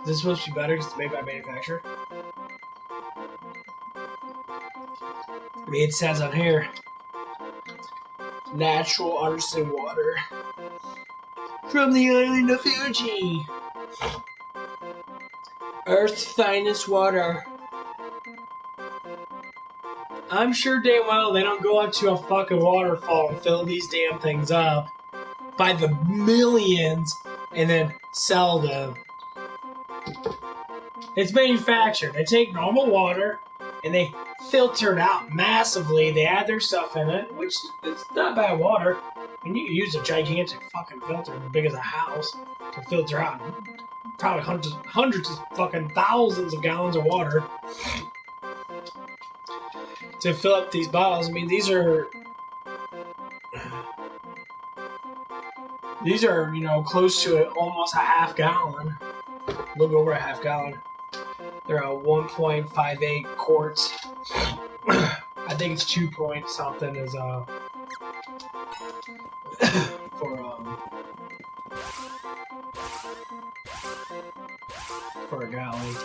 Is this supposed to be better because it's made by manufacturer? I mean, it says on here, natural artisan water from the island of Fuji. Earth's finest water. I'm sure damn well they don't go up to a fucking waterfall and fill these damn things up by the millions and then sell them. It's manufactured. They take normal water and they filter it out massively. They add their stuff in it, which is not bad water. I mean, you can use a gigantic fucking filter as big as a house to filter out probably hundreds of fucking thousands of gallons of water to fill up these bottles. I mean, these are, you know, close to almost a half gallon, a little bit over a half gallon. They're 1.58 quarts. I think it's 2 point something is for a gallon.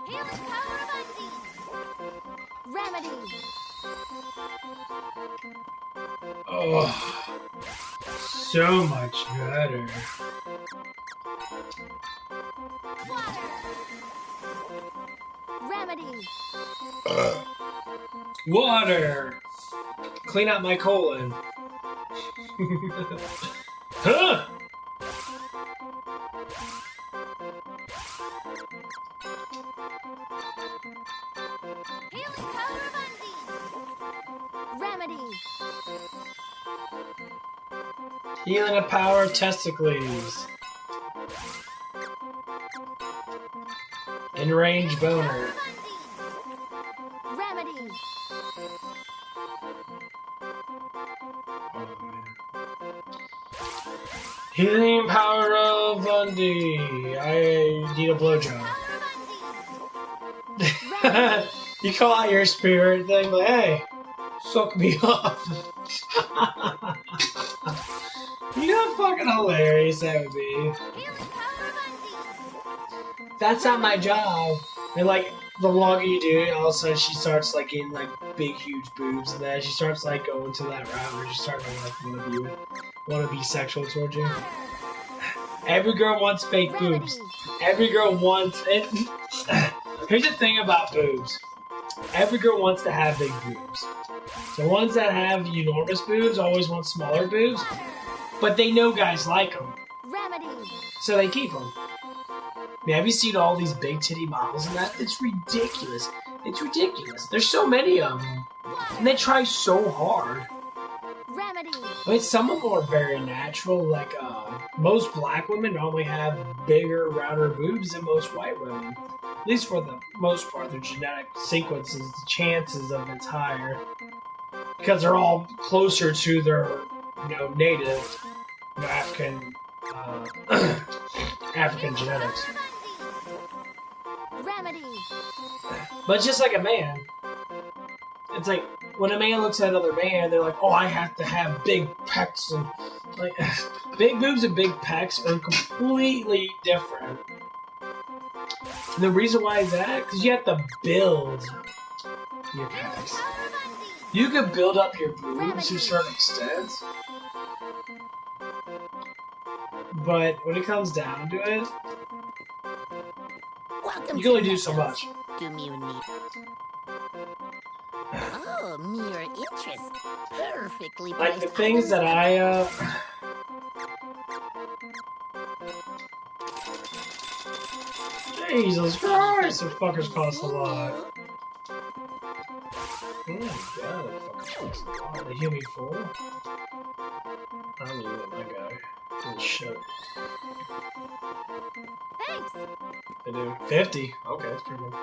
Healing power of Undine. Remedy. Oh, so much better. Water. Remedy. Water! Clean out my colon. Huh! Healing power of Undine. Remedy. Healing the power of testicles. In-range boner. Remedy. Healing power of Bundy. I need a blowjob. You call out your spirit thing, like, hey, suck me off. You know how fucking hilarious that would be. That's not my job. And like, the longer you do it, all of a sudden she starts like getting like big, huge boobs, and then she starts like going to that route where she's starting to like wanna be sexual towards you. Every girl wants fake boobs. Every girl wants it. Here's the thing about boobs. Every girl wants to have big boobs. The ones that have enormous boobs always want smaller boobs, but they know guys like them, so they keep them. Man, have you seen all these big titty models and that? It's ridiculous. It's ridiculous. There's so many of them, and they try so hard. I mean, some of them are very natural. Like most black women normally have bigger, rounder boobs than most white women. At least for the most part, their genetic sequences, the chances of it's higher because they're all closer to their, native, African, African genetics. But it's just like a man. It's like when a man looks at another man, they're like, "Oh, I have to have big pecs," and like big boobs and big pecs are completely different. And the reason why is that because you have to build your pecs. You can build up your boobs to a certain extent, but when it comes down to it, you can only do so much. Oh, mere interest. Perfectly like the things that I Jesus Christ, the fuckers cost a lot. Oh my god, that fucker costs a lot. They heal me full? I don't even want my guy. Holy shit. Thanks. They do. 50. Okay, that's pretty good.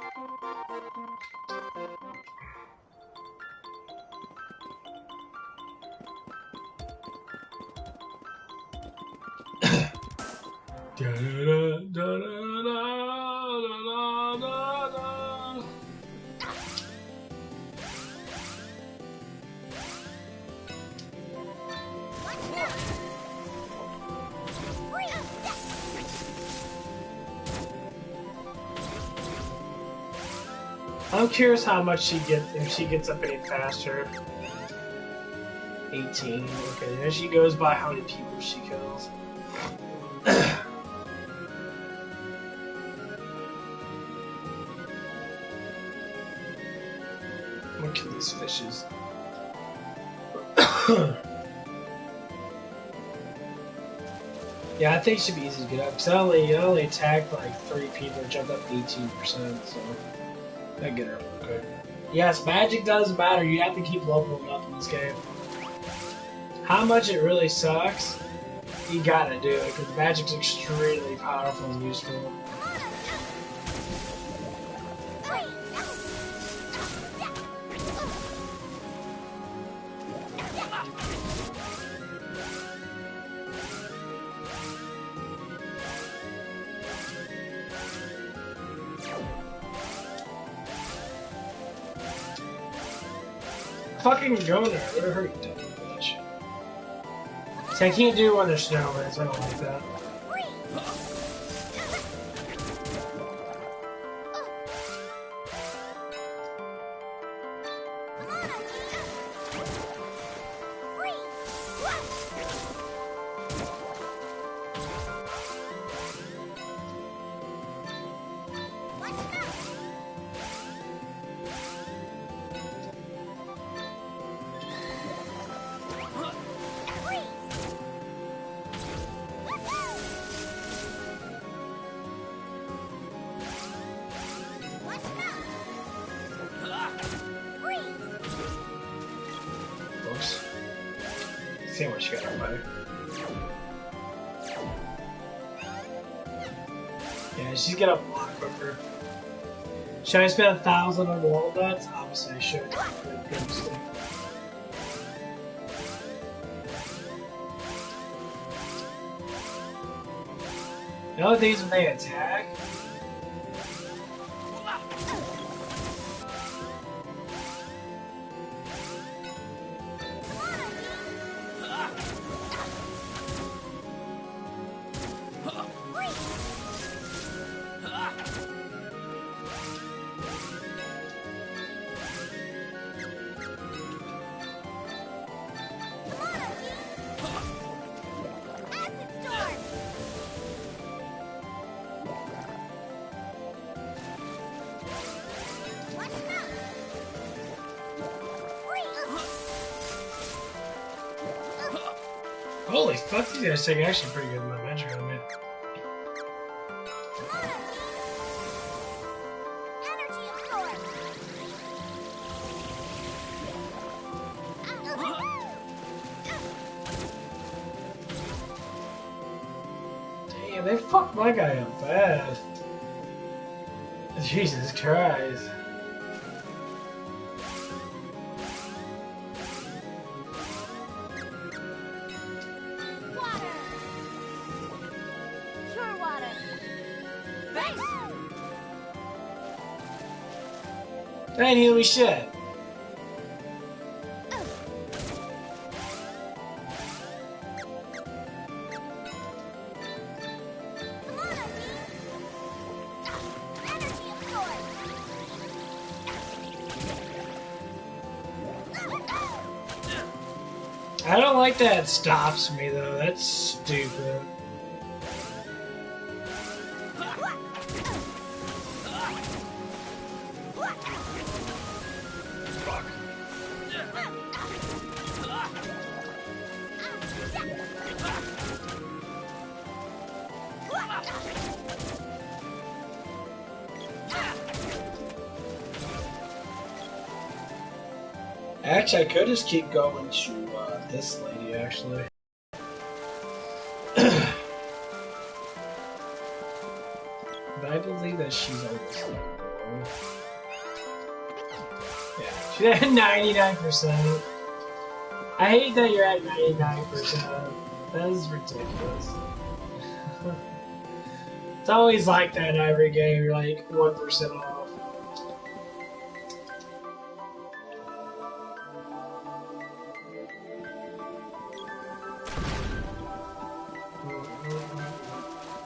I'm curious how much she gets if she gets up any faster. 18. Okay, there she goes by how many people she kills. I'm gonna kill these fishes. Yeah, I think it should be easy to get up. Cause I only attacked like 3 people and jumped up 18%, so I get her real quick. Yes, magic does matter. You have to keep leveling up in this game. How much it really sucks, you gotta do it, because magic's extremely powerful and useful. Fucking go there, what a hurt you, bitch. See, I can't do when there's snow, man, so I don't like that. See how much you got to buy. Yeah, she's get up a lot quicker. Should I spend 1,000 on walnuts? Obviously I should. Good mistake. The other thing is when they attack. Holy fuck, these guys take actually pretty good magic on me. Damn, they fucked my guy up bad. Jesus Christ. Hey, heal me shit. I don't like that it stops me though, that's stupid. Actually, I could just keep going to this lady, actually. But I believe that she's almost yeah, she's at 99%. I hate that you're at 99%. That is ridiculous. It's always like that in every game, you're like 1% off.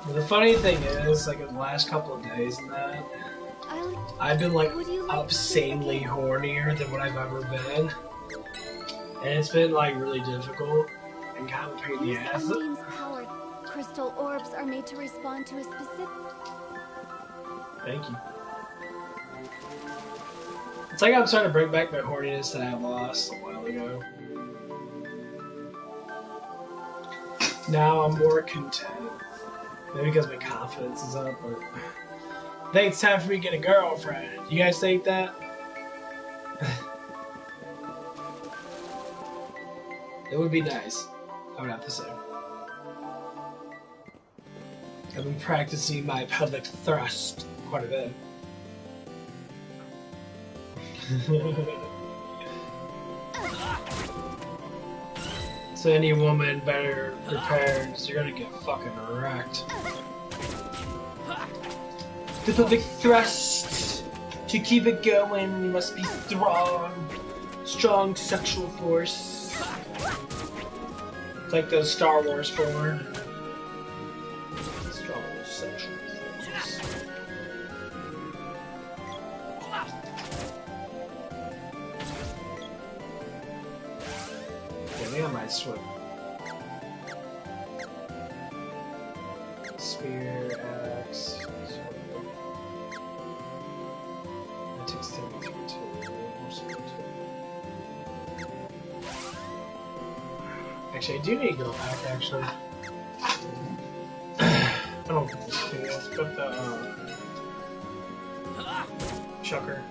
The funny thing is, like, in the last couple of days and that, I've been, like, obscenely hornier than what I've ever been. And it's been, like, really difficult and kind of a pain in the ass. Powered crystal orbs are made to respond to a specific... Thank you. It's like I'm trying to bring back my horniness that I lost a while ago. Now I'm more content. Maybe because my confidence is up, but I think it's time for me to get a girlfriend. You guys think that? It would be nice, I would have to say. I've been practicing my pelvic thrust quite a bit. So any woman better prepared, because you're gonna get fucking wrecked. The pelvic thrust! To keep it going, you must be strong. Strong sexual force. It's like the Star Wars forward. Strong sexual force. Yeah, I think I might swim. Spear, axe, sword. That takes 73 too. More speed too. Actually, I do need to go back, actually. I don't think this thing else, but the chucker.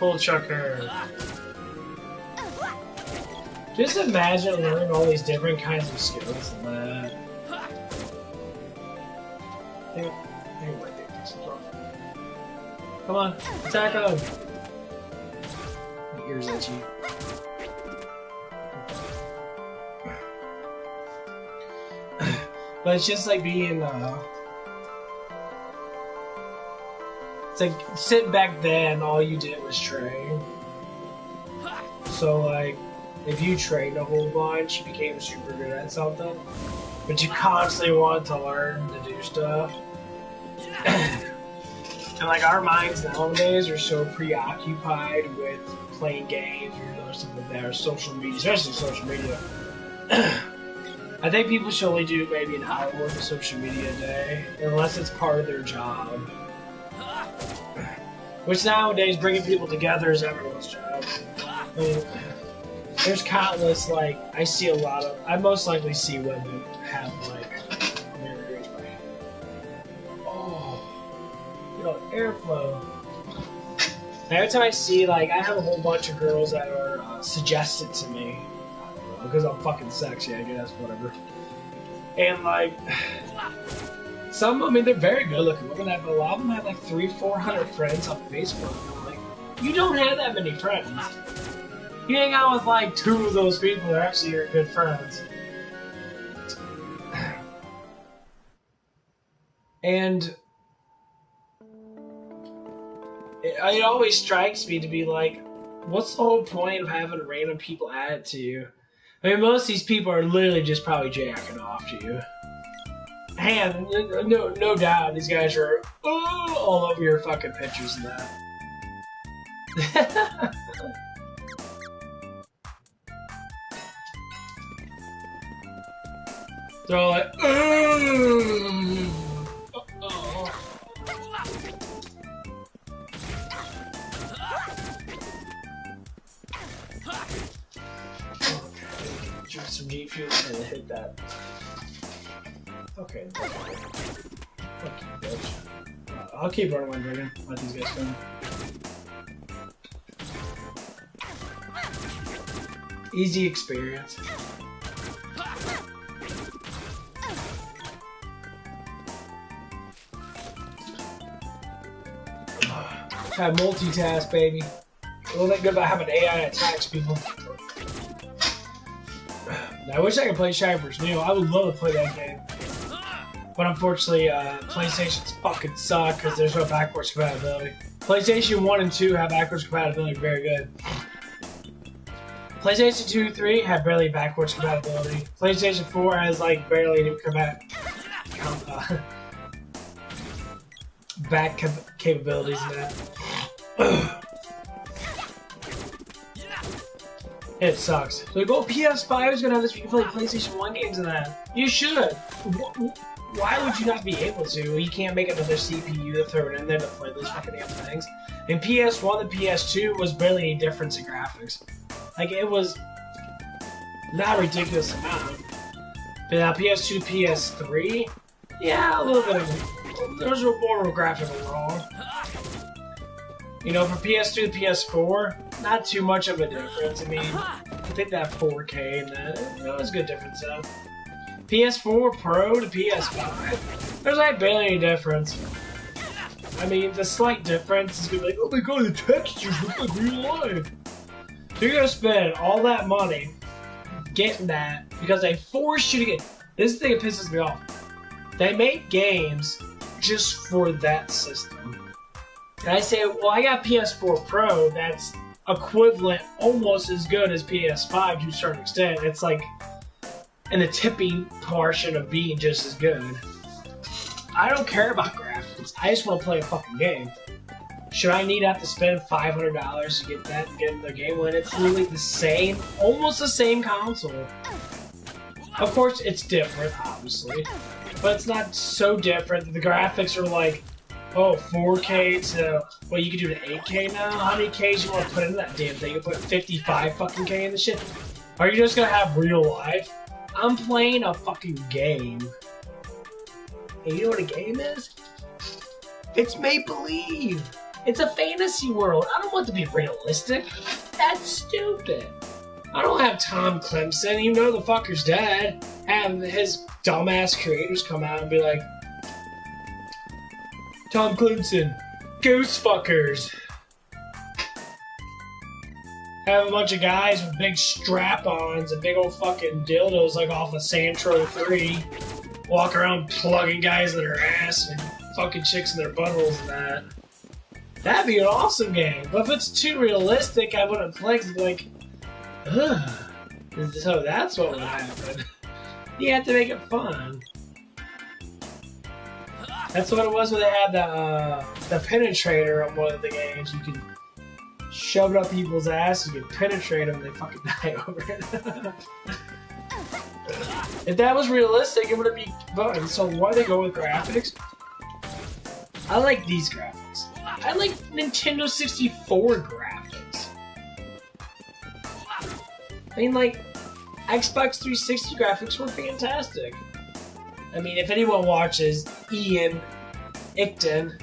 Pull chuck her. Just imagine learning all these different kinds of skills and that. Come on, attack him! My ears itchy. But it's just like being, it's like, sit back then, all you did was train. So, like, if you trained a whole bunch, you became super good at something. But you constantly want to learn to do stuff. And, like, our minds nowadays are so preoccupied with playing games or other stuff like that, or social media, especially social media. I think people should only do maybe an hour worth of social media a day, unless it's part of their job. Which nowadays, bringing people together is everyone's job. I mean, there's countless, like, I see a lot of, I most likely see women have, like, airflow. Every time I see, like, I have a whole bunch of girls that are suggested to me because I'm fucking sexy, I guess, whatever. And, like, some, I mean, they're very good looking women, but a lot of them have like 300-400 friends on Facebook. And I'm like, you don't have that many friends. You hang out with like 2 of those people that are actually your good friends. And it always strikes me to be like, what's the whole point of having random people add it to you? I mean, most of these people are literally just probably jacking off to you. And no doubt, these guys are all over your fucking pictures and that. They're all like, drink some G Fuel and hit that. Okay. Fuck you, bitch. I'll keep running my dragon. Let these guys come. Easy experience. Have multitask, baby. It wasn't good about having AI attacks people. I wish I could play Shivers New. I would love to play that game. But unfortunately, PlayStation's fucking suck because there's no backwards compatibility. PlayStation 1 and 2 have backwards compatibility very good. PlayStation 2 and 3 have barely backwards compatibility. PlayStation 4 has like barely any back capabilities in that. It sucks. Like, oh, PS5 is gonna have this, you can play PlayStation 1 games in that. You should. Why would you not be able to? You can't make another CPU to throw it in there to play those fucking damn things. And PS1 and PS2 was barely any difference in graphics. Like, it was not a ridiculous amount. But now PS2, PS3, yeah, a little bit of, there's more of a graphic overall. You know, from PS2 to PS4, not too much of a difference. I mean, I think that 4K and that, it was a good difference though. PS4 Pro to PS5, there's like barely any difference. I mean, the slight difference is gonna be like, oh my god, the textures look like real life. So you're gonna spend all that money getting that because they force you to get. This is the thing that pisses me off. They make games just for that system. And I say, well, I got PS4 Pro that's equivalent, almost as good as PS5 to a certain extent. It's like in the tipping portion of being just as good. I don't care about graphics. I just want to play a fucking game. Should I need to have to spend $500 to get that, get the game when it's literally the same, almost the same console? Of course, it's different, obviously, but it's not so different that the graphics are like, oh, 4K to, well, you can do to 8K now? How many Ks you want to put into that damn thing? You put 55 fucking K in the shit? Are you just gonna have real life? I'm playing a fucking game. And you know what a game is? It's make-believe. It's a fantasy world. I don't want it to be realistic. That's stupid. I don't have Tom Clemson, even though the fucker's dead, have his dumbass creators come out and be like, Tom Clemson, goose fuckers. Have a bunch of guys with big strap-ons and big old fucking dildos like off of Santro 3 walk around plugging guys in their ass and fucking chicks in their buttholes and that. That'd be an awesome game. But if it's too realistic, I wouldn't play because like, ugh. So that's what would happen. You have to make it fun. That's what it was when they had the penetrator on one of the games. You could shove it up people's ass, you could penetrate them, and they fucking die over it. If that was realistic, it would be fun. So why they go with graphics? I like these graphics. I like Nintendo 64 graphics. I mean, like, Xbox 360 graphics were fantastic. I mean, if anyone watches Ian Ickton,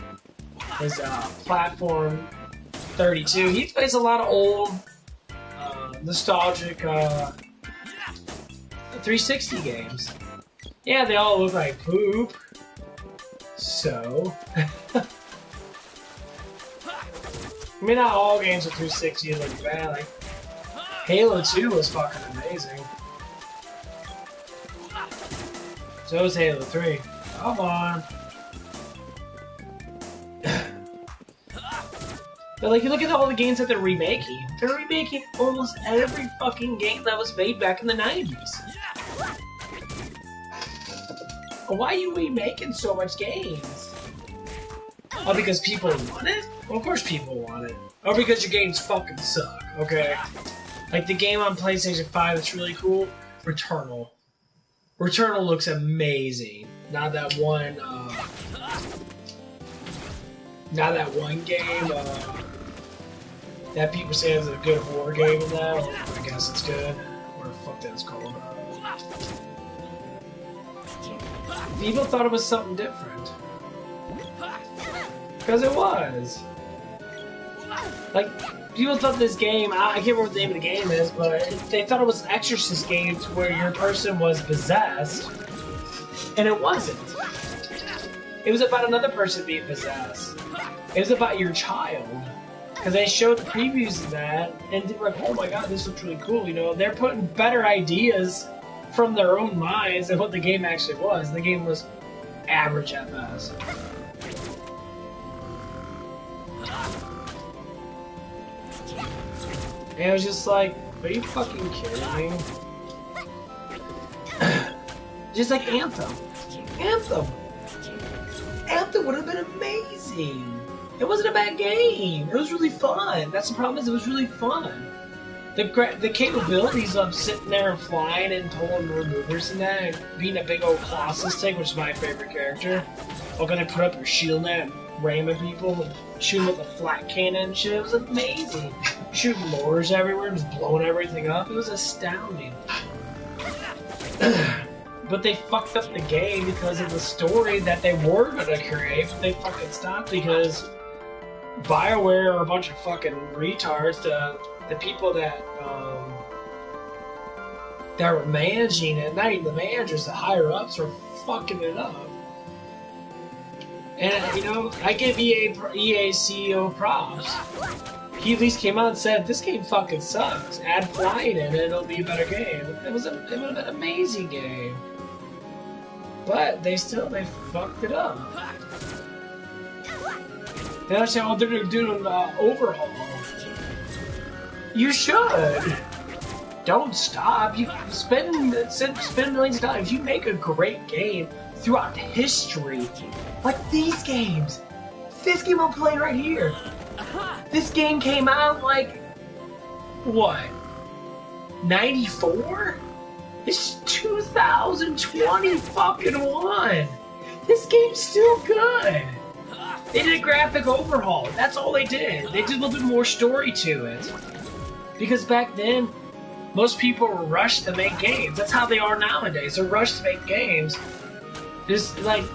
his Platform 32, he plays a lot of old, nostalgic 360 games. Yeah, they all look like poop. So, I mean, not all games of 360 look bad. Like, Halo 2 was fucking amazing. So was Halo 3. Come on. But like, you look at all the games that they're remaking. They're remaking almost every fucking game that was made back in the 90s. Why are you remaking so much games? Oh, because people want it? Well, of course people want it. Or because your games fucking suck, okay? Like the game on PlayStation 5 that's really cool, Returnal. Returnal looks amazing. Not that one game, that people say is a good horror game in that. Well, I guess it's good. What the fuck that's called. People thought it was something different. Because it was. Like, people thought this game, I can't remember what the name of the game is, but they thought it was an Exorcist game where your person was possessed. And it wasn't. It was about another person being possessed. It was about your child. Because they showed the previews of that, and they were like, oh my god, this looks really cool, you know? They're putting better ideas from their own minds than what the game actually was. The game was average at best. And it was just like, are you fucking kidding me? Just like Anthem. Anthem would have been amazing. It wasn't a bad game. It was really fun. That's the problem, is it was really fun. The capabilities of sitting there and flying and pulling maneuvers and that, and being a big old Colossus tank, which is my favorite character. Or gonna put up your shield net and ramming people, and shooting with a flat cannon and shit. It was amazing. Shooting mortars everywhere, just blowing everything up. It was astounding. But they fucked up the game because of the story that they were gonna create, but they fucking stopped because BioWare are a bunch of fucking retards. The people that were managing it, not even the managers, the higher ups were fucking it up. And you know, I give EA CEO props. He at least came out and said, this game fucking sucks. Add flying in it, it'll be a better game. It would have been an amazing game. But they fucked it up. They actually, oh, they're doing an overhaul. You should. Don't stop. You spend millions of dollars. You make a great game throughout history, like these games. This game I'm playing right here. This game came out like what? 94? This is 2020 fucking one. This game's still good. They did a graphic overhaul. That's all they did. They did a little bit more story to it. Because back then, most people were rushed to make games. That's how they are nowadays. They're rushed to make games. Just like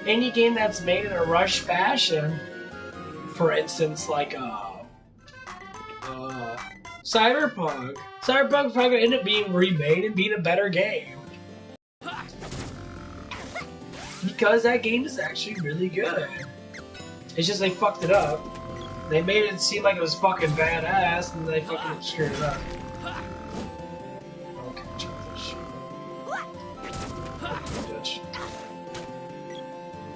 any game that's made in a rush fashion for instance, like Cyberpunk. Cyberpunk's probably gonna end up being remade and being a better game. Because that game is actually really good. It's just they fucked it up. They made it seem like it was fucking badass, and they fucking screwed it up. Okay, check this shit.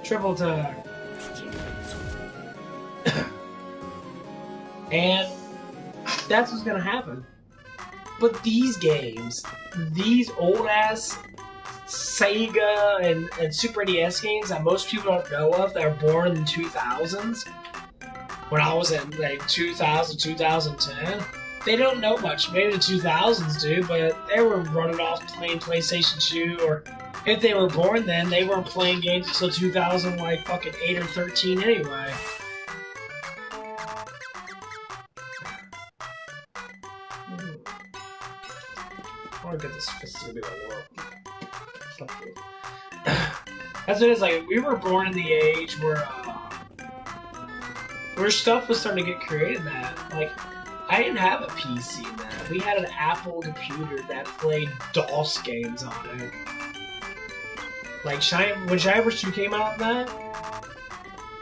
Triple attack. And that's what's gonna happen. But these games, these old ass Sega and Super NES games that most people don't know of, that are born in the 2000s, when I was in like 2000, 2010, they don't know much. Maybe the 2000s do, but they were running off playing PlayStation 2, or if they were born then, they weren't playing games until 2000, like fucking 8 or 13 anyway. I want to get this to be a world. That's what it is. Like, we were born in the age where stuff was starting to get created. That, like, I didn't have a PC then. We had an Apple computer that played DOS games on it. Like, when Shine Force 2 came out, that,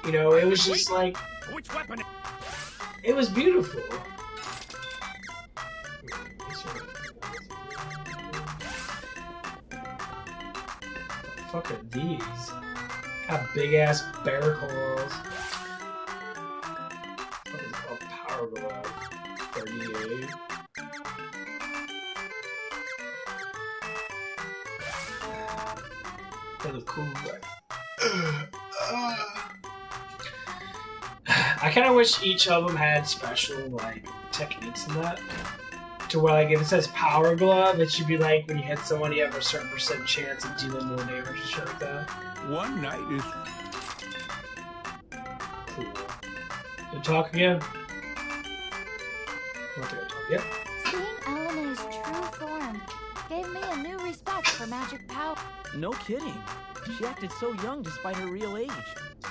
you know, it was just like, Which weapon? it was beautiful. Fuck are these? Got big ass bear claws. What is it called? Power glove. 38. That looks cool, but I kind of wish each of them had special like techniques in that. To where, like, if it says power glove, it should be like when you hit someone, you have a certain % chance of dealing more damage and shit like that. One night is... Cool. You talk again? Okay, talk. Yep. Seeing Elena's true form gave me a new respect for magic power. No kidding. She acted so young despite her real age.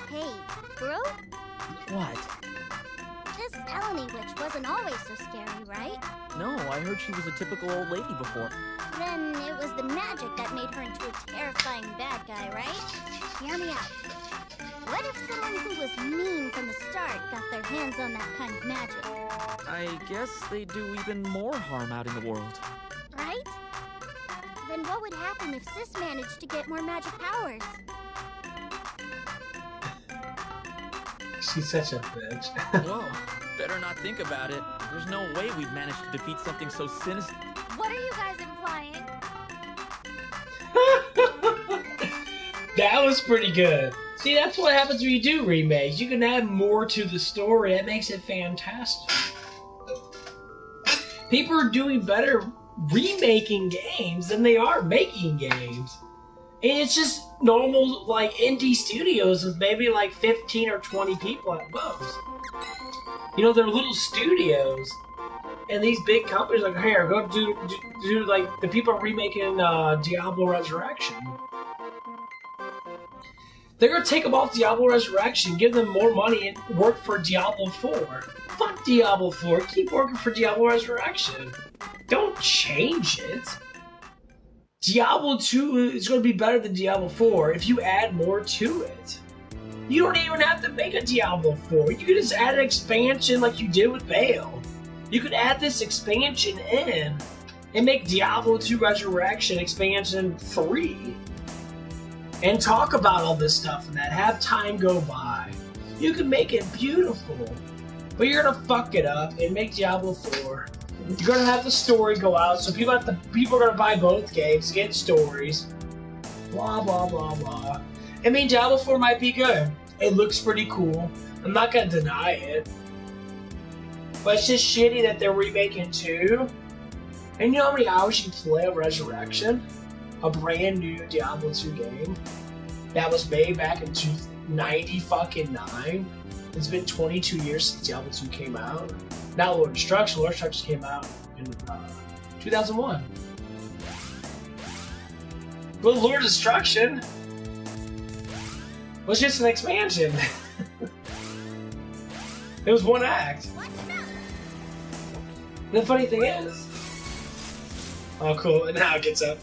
Hey, bro? What? This Eleni witch wasn't always so scary, right? No, I heard she was a typical old lady before. Then it was the magic that made her into a terrifying bad guy, right? Hear me out. What if someone who was mean from the start got their hands on that kind of magic? I guess they do even more harm out in the world. Right? Then what would happen if Sis managed to get more magic powers? She's such a bitch. Whoa, better not think about it. There's no way we'd manage to defeat something so sinister. What are you guys implying? That was pretty good. See, that's what happens when you do remakes. You can add more to the story. That makes it fantastic. People are doing better remaking games than they are making games. And it's just normal, like, indie studios with maybe like 15 or 20 people at most. You know, they're little studios. And these big companies are like, here, go do like, the people are remaking Diablo Resurrection. They're gonna take them off Diablo Resurrection, give them more money, and work for Diablo 4. Fuck Diablo 4, keep working for Diablo Resurrection. Don't change it. Diablo 2 is going to be better than Diablo 4 if you add more to it. You don't even have to make a Diablo 4. You can just add an expansion like you did with Bale. You could add this expansion in and make Diablo 2 Resurrection Expansion 3. And talk about all this stuff and that. Have time go by. You can make it beautiful. But you're going to fuck it up and make Diablo 4. You're gonna have the story go out, so people are gonna buy both games to get stories. Blah blah blah blah. I mean, Diablo 4 might be good. It looks pretty cool. I'm not gonna deny it. But it's just shitty that they're remaking 2. And you know how many hours you play of Resurrection? A brand new Diablo 2 game that was made back in 1999. It's been 22 years since Diablo 2 came out. Now Lord Destruction. Lord Destruction came out in 2001. But Lord Destruction was just an expansion. It was one act. The funny thing is, oh cool, and now it gets up.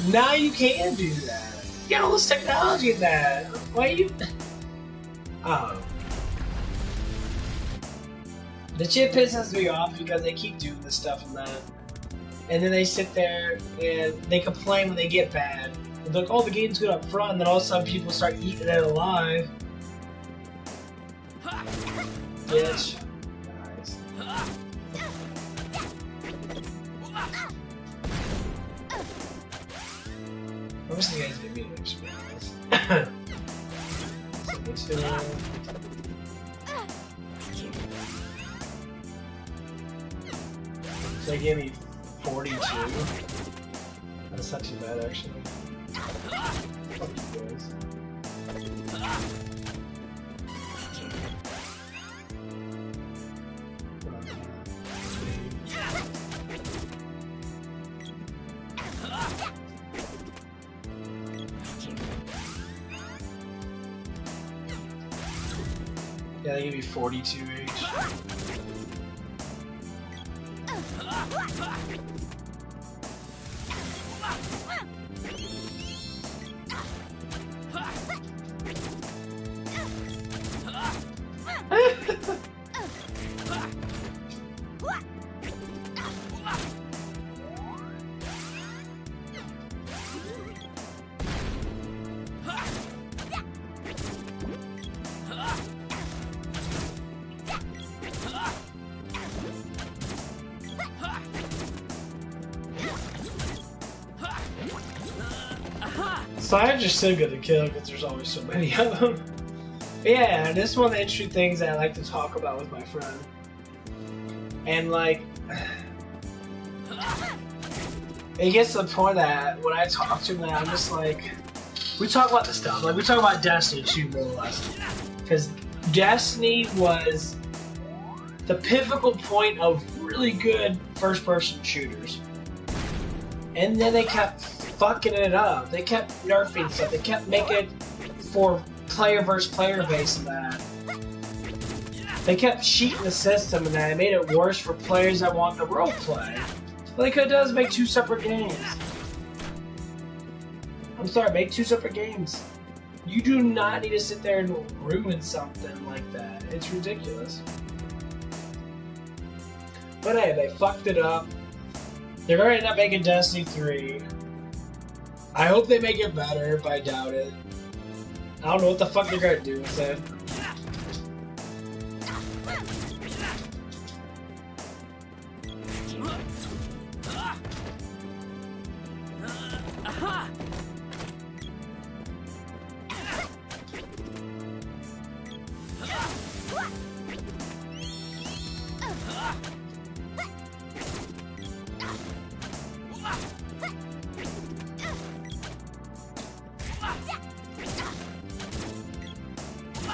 Now you can do that. You got all this technology in that. Why you? Oh. The shit pisses me off because they keep doing this stuff and that. And then they sit there and they complain when they get bad. They're like, oh, the game's good up front, and then all of a sudden people start eating it alive. Bitch. Nice. I wish the guys gave me an experience. So let's do so they gave me 42. That's not too bad, actually. Fuck you guys. Yeah, they give me 42 each. Slides are so good to kill because there's always so many of them. But yeah, this is one of the interesting things that I like to talk about with my friend. And like, it gets to the point that when I talk to him, that I'm just like, we talk about this stuff. Like we talk about Destiny 2 more or less, because Destiny was the pivotal point of really good first-person shooters, and then they kept fucking it up. They kept nerfing stuff. They kept making it for player versus player base and that. They kept cheating the system and that. It made it worse for players that want the role play. What they could have done is make 2 separate games. I'm sorry, make 2 separate games. You do not need to sit there and ruin something like that. It's ridiculous. But hey, they fucked it up. They're going to end up making Destiny 3. I hope they make it better, but I doubt it. I don't know what the fuck they're going to do with it.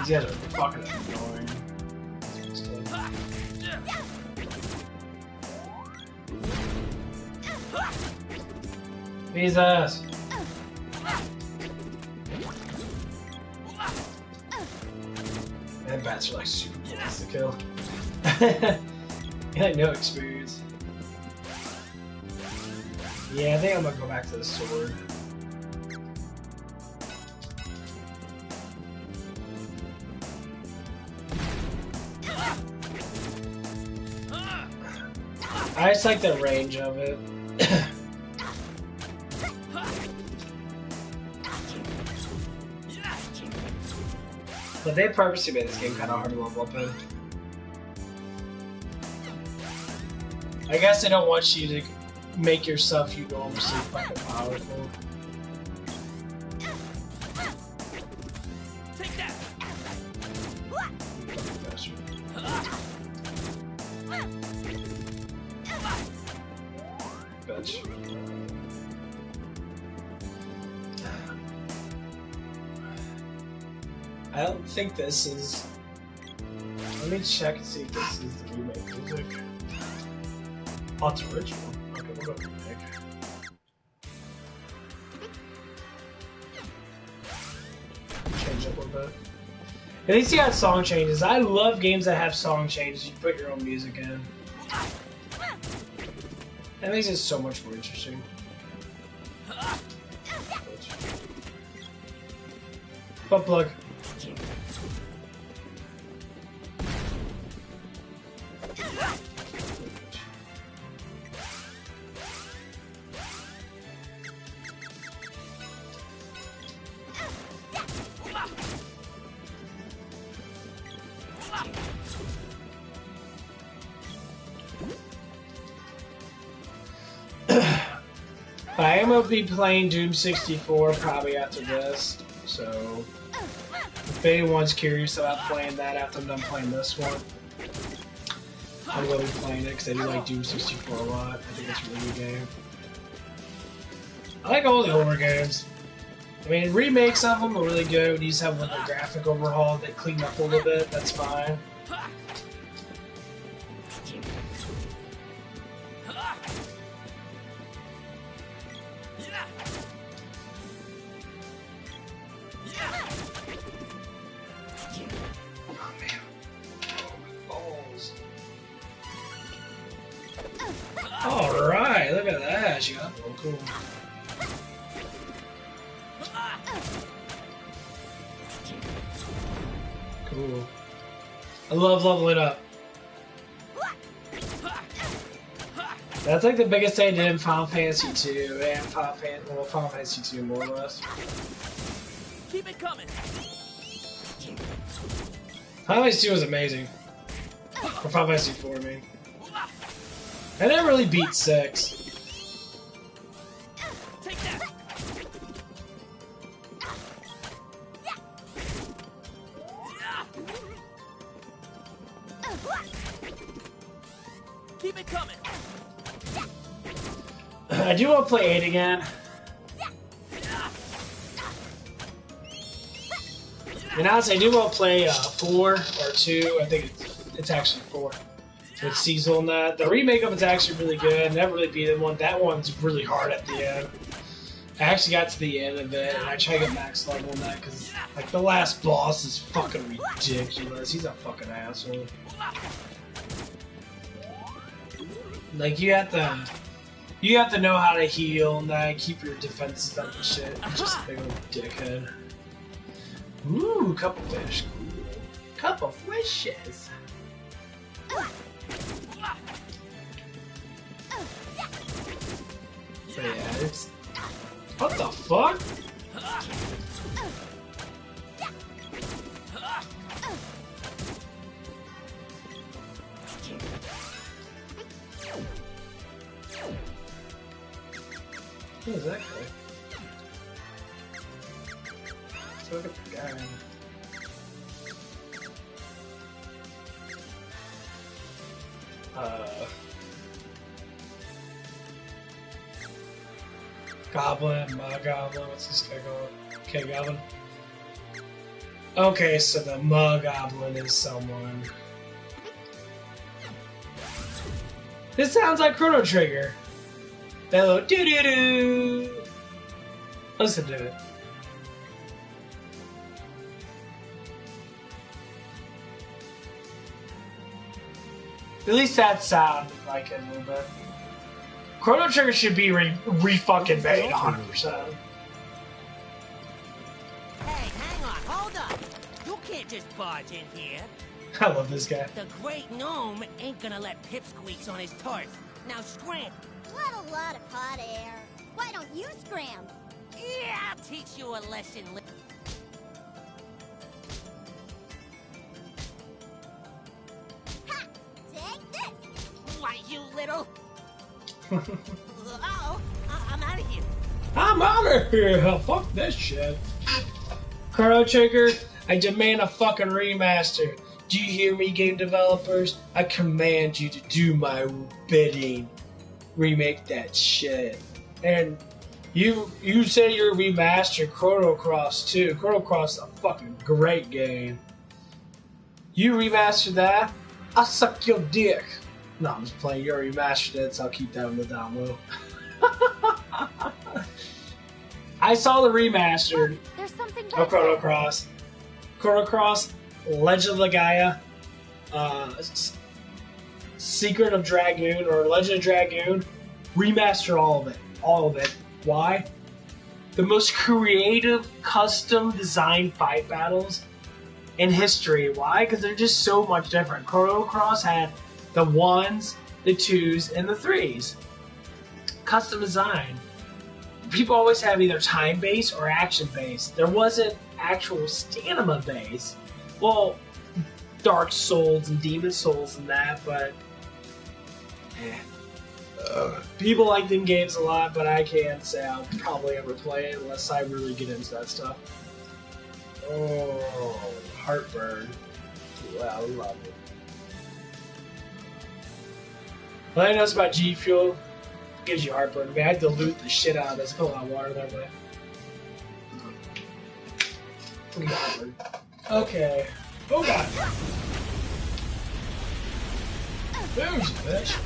These guys are fucking annoying. Jesus! Man, bats are like super points to kill. You like no experience. Yeah, I think I'm gonna go back to the sword. I just like the range of it. But they purposely made this game kind of hard to level up in. I guess they don't want you to make yourself enormously fucking powerful. Take that. Bitch. I don't think this is. Let me check and see if this is the remake music. Oh, it's original. Okay, we'll go remake. Change it a little bit. At least you got song changes. I love games that have song changes. You put your own music in. That makes it so much more interesting. Butt plug. I am going to be playing Doom 64 probably after this, so if anyone's curious about playing that after I'm done playing this one, I'm going to be playing it because I do like Doom 64 a lot. I think it's a really good game. I like all the older games. I mean, remakes of them are really good. When you just have like a graphic overhaul, they clean up a little bit, that's fine. Alright, look at that. She got real cool. Cool. I love leveling up. That's like the biggest thing I did in Final Fantasy 2 and Final Fantasy 2 more or less. Keep it coming. Final Fantasy 2 was amazing. Or Final Fantasy 4, I mean. I never really beat 6. Take that. Keep it coming. I do want to play 8 again. And honestly, I do want to play 4 or 2. I think it's actually 4. With Cecil and that. The remake of it's actually really good. Never really beat one. That one's really hard at the end. I actually got to the end of it, and I tried to get max level on that because, like, the last boss is fucking ridiculous. He's a fucking asshole. Like, you have to know how to heal and that, keep your defenses up and shit. You're just a big old dickhead. Ooh, couple fish. Couple fishes. So yeah, it's... What the fuck? Who is that guy? Let's look at the guy. Goblin, Mug Goblin, what's this guy called? Okay, Goblin. Okay, so the Mug Goblin is someone. This sounds like Chrono Trigger. That little doo-doo-doo. Listen to it. At least that sounded like it a little bit. Chrono Trigger should be re-fucking made 100%. Hey, hang on, hold up. You can't just barge in here. I love this guy. The great gnome ain't gonna let pipsqueaks on his turf. Now scram. What a lot of hot air. Why don't you scram? Yeah, I'll teach you a lesson. Ha! Take this! Why, you little... Uh-oh, I'm out of here. I'm out of here! Fuck this shit. Chrono Trigger, I demand a fucking remaster. Do you hear me, game developers? I command you to do my bidding. Remake that shit. And you say you're remastered Chrono Cross too. Chrono Cross is a fucking great game. You remastered that? I'll suck your dick. No, I'm just playing. You already remastered it, so I'll keep that on the down low. I saw the remastered There's something of Chrono Cross. Chrono Cross, Legend of the Gaia, Secret of Dragoon, or Legend of Dragoon. Remaster all of it. Why? The most creative, custom designed fight battles in history. Why? Because they're just so much different. Chrono Cross had the 1s, the 2s, and the 3s. Custom design. People always have either time-based or action-based. There wasn't actual stamina-based. Well, Dark Souls and Demon Souls and that, but people like them games a lot, but I can't say I'll probably ever play it unless I really get into that stuff. Oh, heartburn. Wow, I love it. What I know about G Fuel gives you heartburn. I mean, I dilute the shit out of this. Put a lot of water that way. Okay. Oh god. There's a bitch.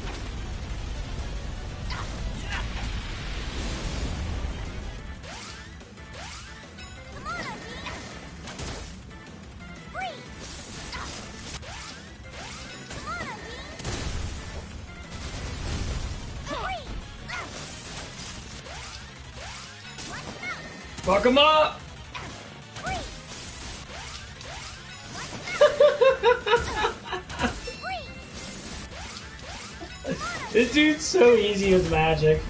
Fuck him up! This dude's so easy with magic.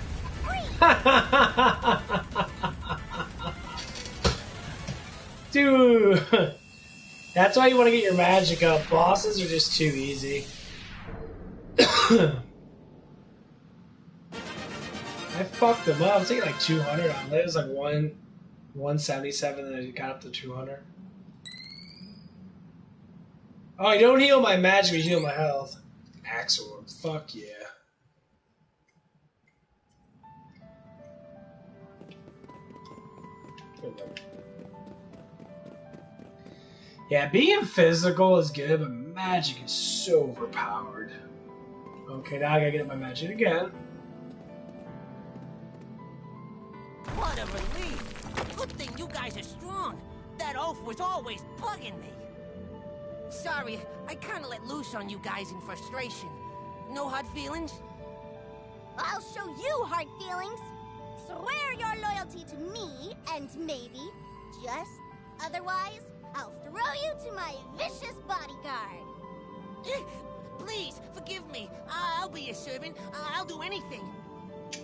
Dude! That's why you want to get your magic up. Bosses are just too easy. I fucked him up. I was taking like 200 on it. It was like 177 and it got up to 200. Oh, you don't heal my magic, you heal my health. Axel, fuck yeah. Yeah, being physical is good, but magic is so overpowered. Okay, now I gotta get my magic again. What a relief! Good thing you guys are strong. That oaf was always bugging me. Sorry, I kinda let loose on you guys in frustration. No hard feelings? I'll show you hard feelings. Swear your loyalty to me, and maybe, just otherwise, I'll throw you to my vicious bodyguard. Please, forgive me. I'll be your servant. I'll do anything.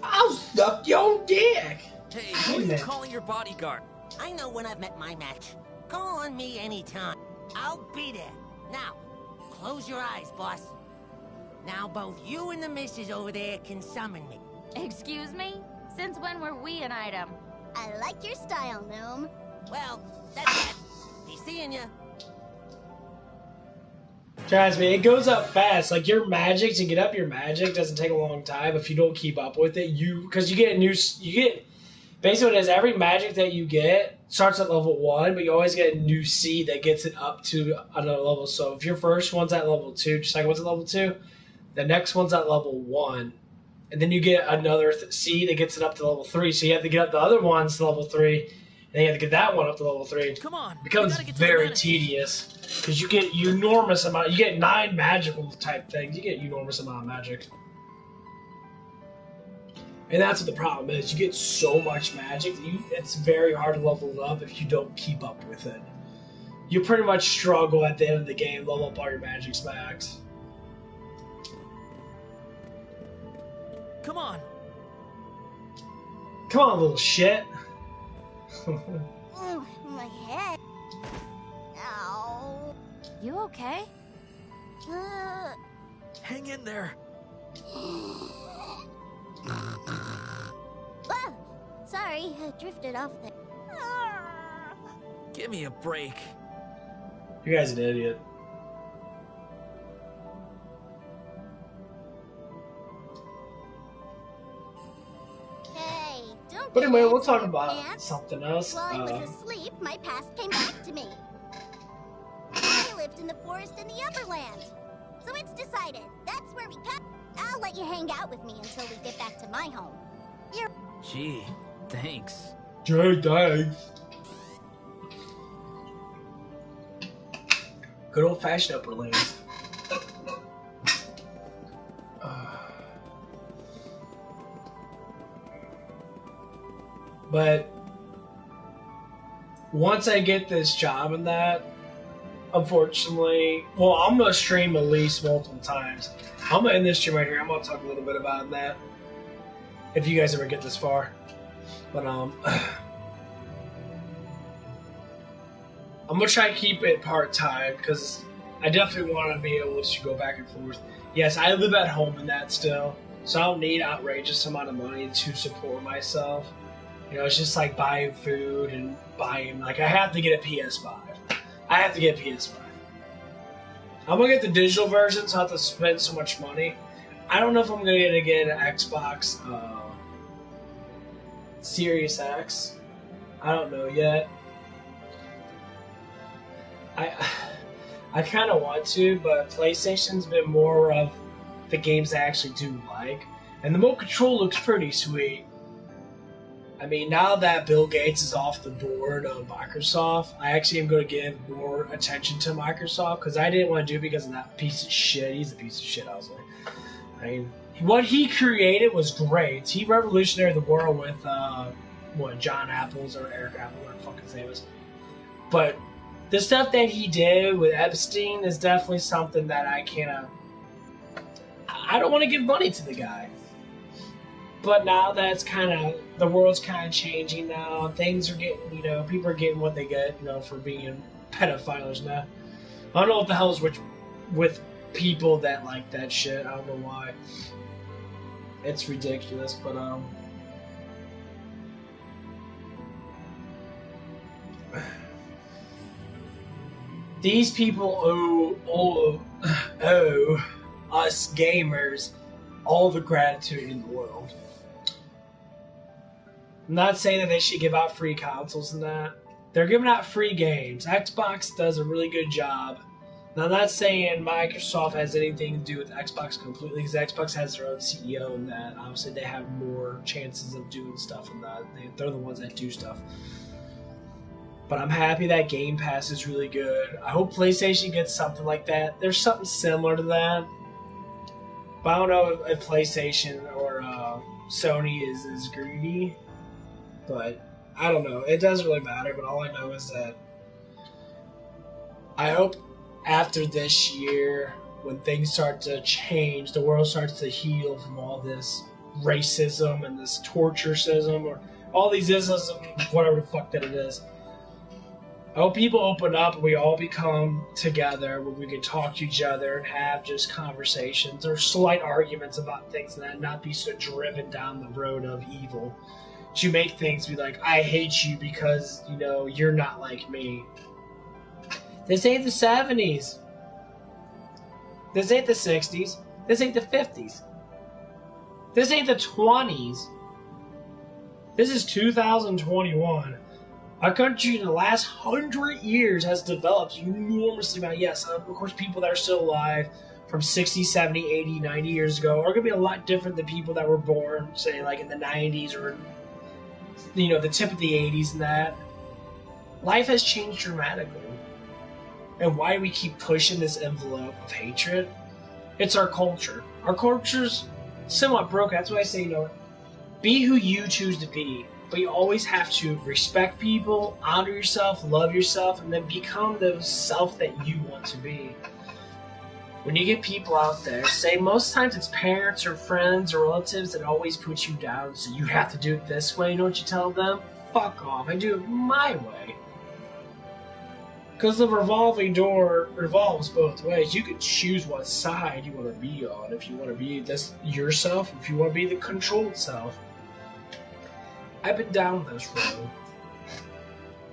I'll suck your dick! Hey, who are you calling your bodyguard? I know when I've met my match. Call on me anytime. I'll be there. Now, close your eyes, boss. Now both you and the missus over there can summon me. Excuse me? Since when were we an item? I like your style, Gnome. Well, that's that. Be seeing ya. Trust me, it goes up fast. Like your magic, to get up your magic doesn't take a long time if you don't keep up with it. Because you get basically what it is, every magic that you get starts at level 1, but you always get a new seed that gets it up to another level. So if your first one's at level 2, just like what's at level 2, the next one's at level 1. And then you get another seed that gets it up to level 3. So you have to get up the other ones to level 3, and then you have to get that one up to level 3. Come on. It becomes very tedious. Because you get enormous amount. You get 9 magical type things. You get enormous amount of magic. And that's what the problem is. You get so much magic that it's very hard to level it up if you don't keep up with it. You pretty much struggle at the end of the game, level up all your magic max. Come on. Come on, little shit. My head. Ow. You okay? Hang in there. Ah, sorry, I drifted off there. Give me a break. You guys are an idiot. Hey, don't But anyway, get we'll talk into about pants. something else. While I was asleep, my past came back to me. I lived in the forest in the Upperland. So it's decided. That's where we cut. I'll let you hang out with me until we get back to my home. You're... Gee, thanks. Jay, thanks. Good old-fashioned upper lanes. But once I get this job and that, unfortunately, well, I'm gonna stream at least multiple times. I'm gonna end this stream right here. I'm gonna talk a little bit about that if you guys ever get this far. But I'm gonna try to keep it part-time because I definitely want to be able to go back and forth. Yes, I live at home and that still, so I don't need outrageous amount of money to support myself. You know, it's just like buying food and buying, like, I have to get a PS5. I have to get a PS5. I'm gonna get the digital version, so I have to spend so much money. I don't know if I'm gonna get an Xbox Series X. I don't know yet. I kind of want to, but PlayStation's been more of the games I actually do like. And the remote control looks pretty sweet. I mean, now that Bill Gates is off the board of Microsoft, I actually am going to give more attention to Microsoft because I didn't want to do it because of that piece of shit. He's a piece of shit, I was like. I mean, what he created was great. He revolutionized the world with, John Apples or Eric Apple, whatever the fuck his name is. But the stuff that he did with Epstein is definitely something that I don't want to give money to the guy. But now that's the world's kind of changing now. Things are getting, people are getting what they get, for being pedophiles now. I don't know what the hell is with people that like that shit. I don't know why. It's ridiculous, but, these people owe us gamers all the gratitude in the world. I'm not saying that they should give out free consoles and that. They're giving out free games. Xbox does a really good job. Now, I'm not saying Microsoft has anything to do with Xbox completely, because Xbox has their own CEO and that. Obviously, they have more chances of doing stuff and that. They're the ones that do stuff. But I'm happy that Game Pass is really good. I hope PlayStation gets something like that. There's something similar to that. But I don't know if PlayStation or Sony is as greedy. But I don't know. It doesn't really matter. But all I know is that I hope after this year, when things start to change, the world starts to heal from all this racism and this tortureism or all these isms, whatever the fuck that it is. I hope people open up and we all become together where we can talk to each other and have just conversations or slight arguments about things and that, not be so driven down the road of evil. To make things be like, I hate you because, you're not like me. This ain't the 70s. This ain't the 60s. This ain't the 50s. This ain't the 20s. This is 2021. Our country in the last 100 years has developed enormously amount. Yes, of course, people that are still alive from 60, 70, 80, 90 years ago are going to be a lot different than people that were born, say, like in the 90s or, the tip of the 80s and that. Life has changed dramatically. And why do we keep pushing this envelope of hatred? It's our culture. Our culture's somewhat broken. That's why I say, be who you choose to be. But you always have to respect people, honor yourself, love yourself, and then become the self that you want to be. When you get people out there, say most times it's parents or friends or relatives that always put you down, so you have to do it this way. You know what you tell them? Fuck off. I do it my way. Because the revolving door revolves both ways. You can choose what side you want to be on. If you want to be this yourself, if you want to be the controlled self. I've been down this road.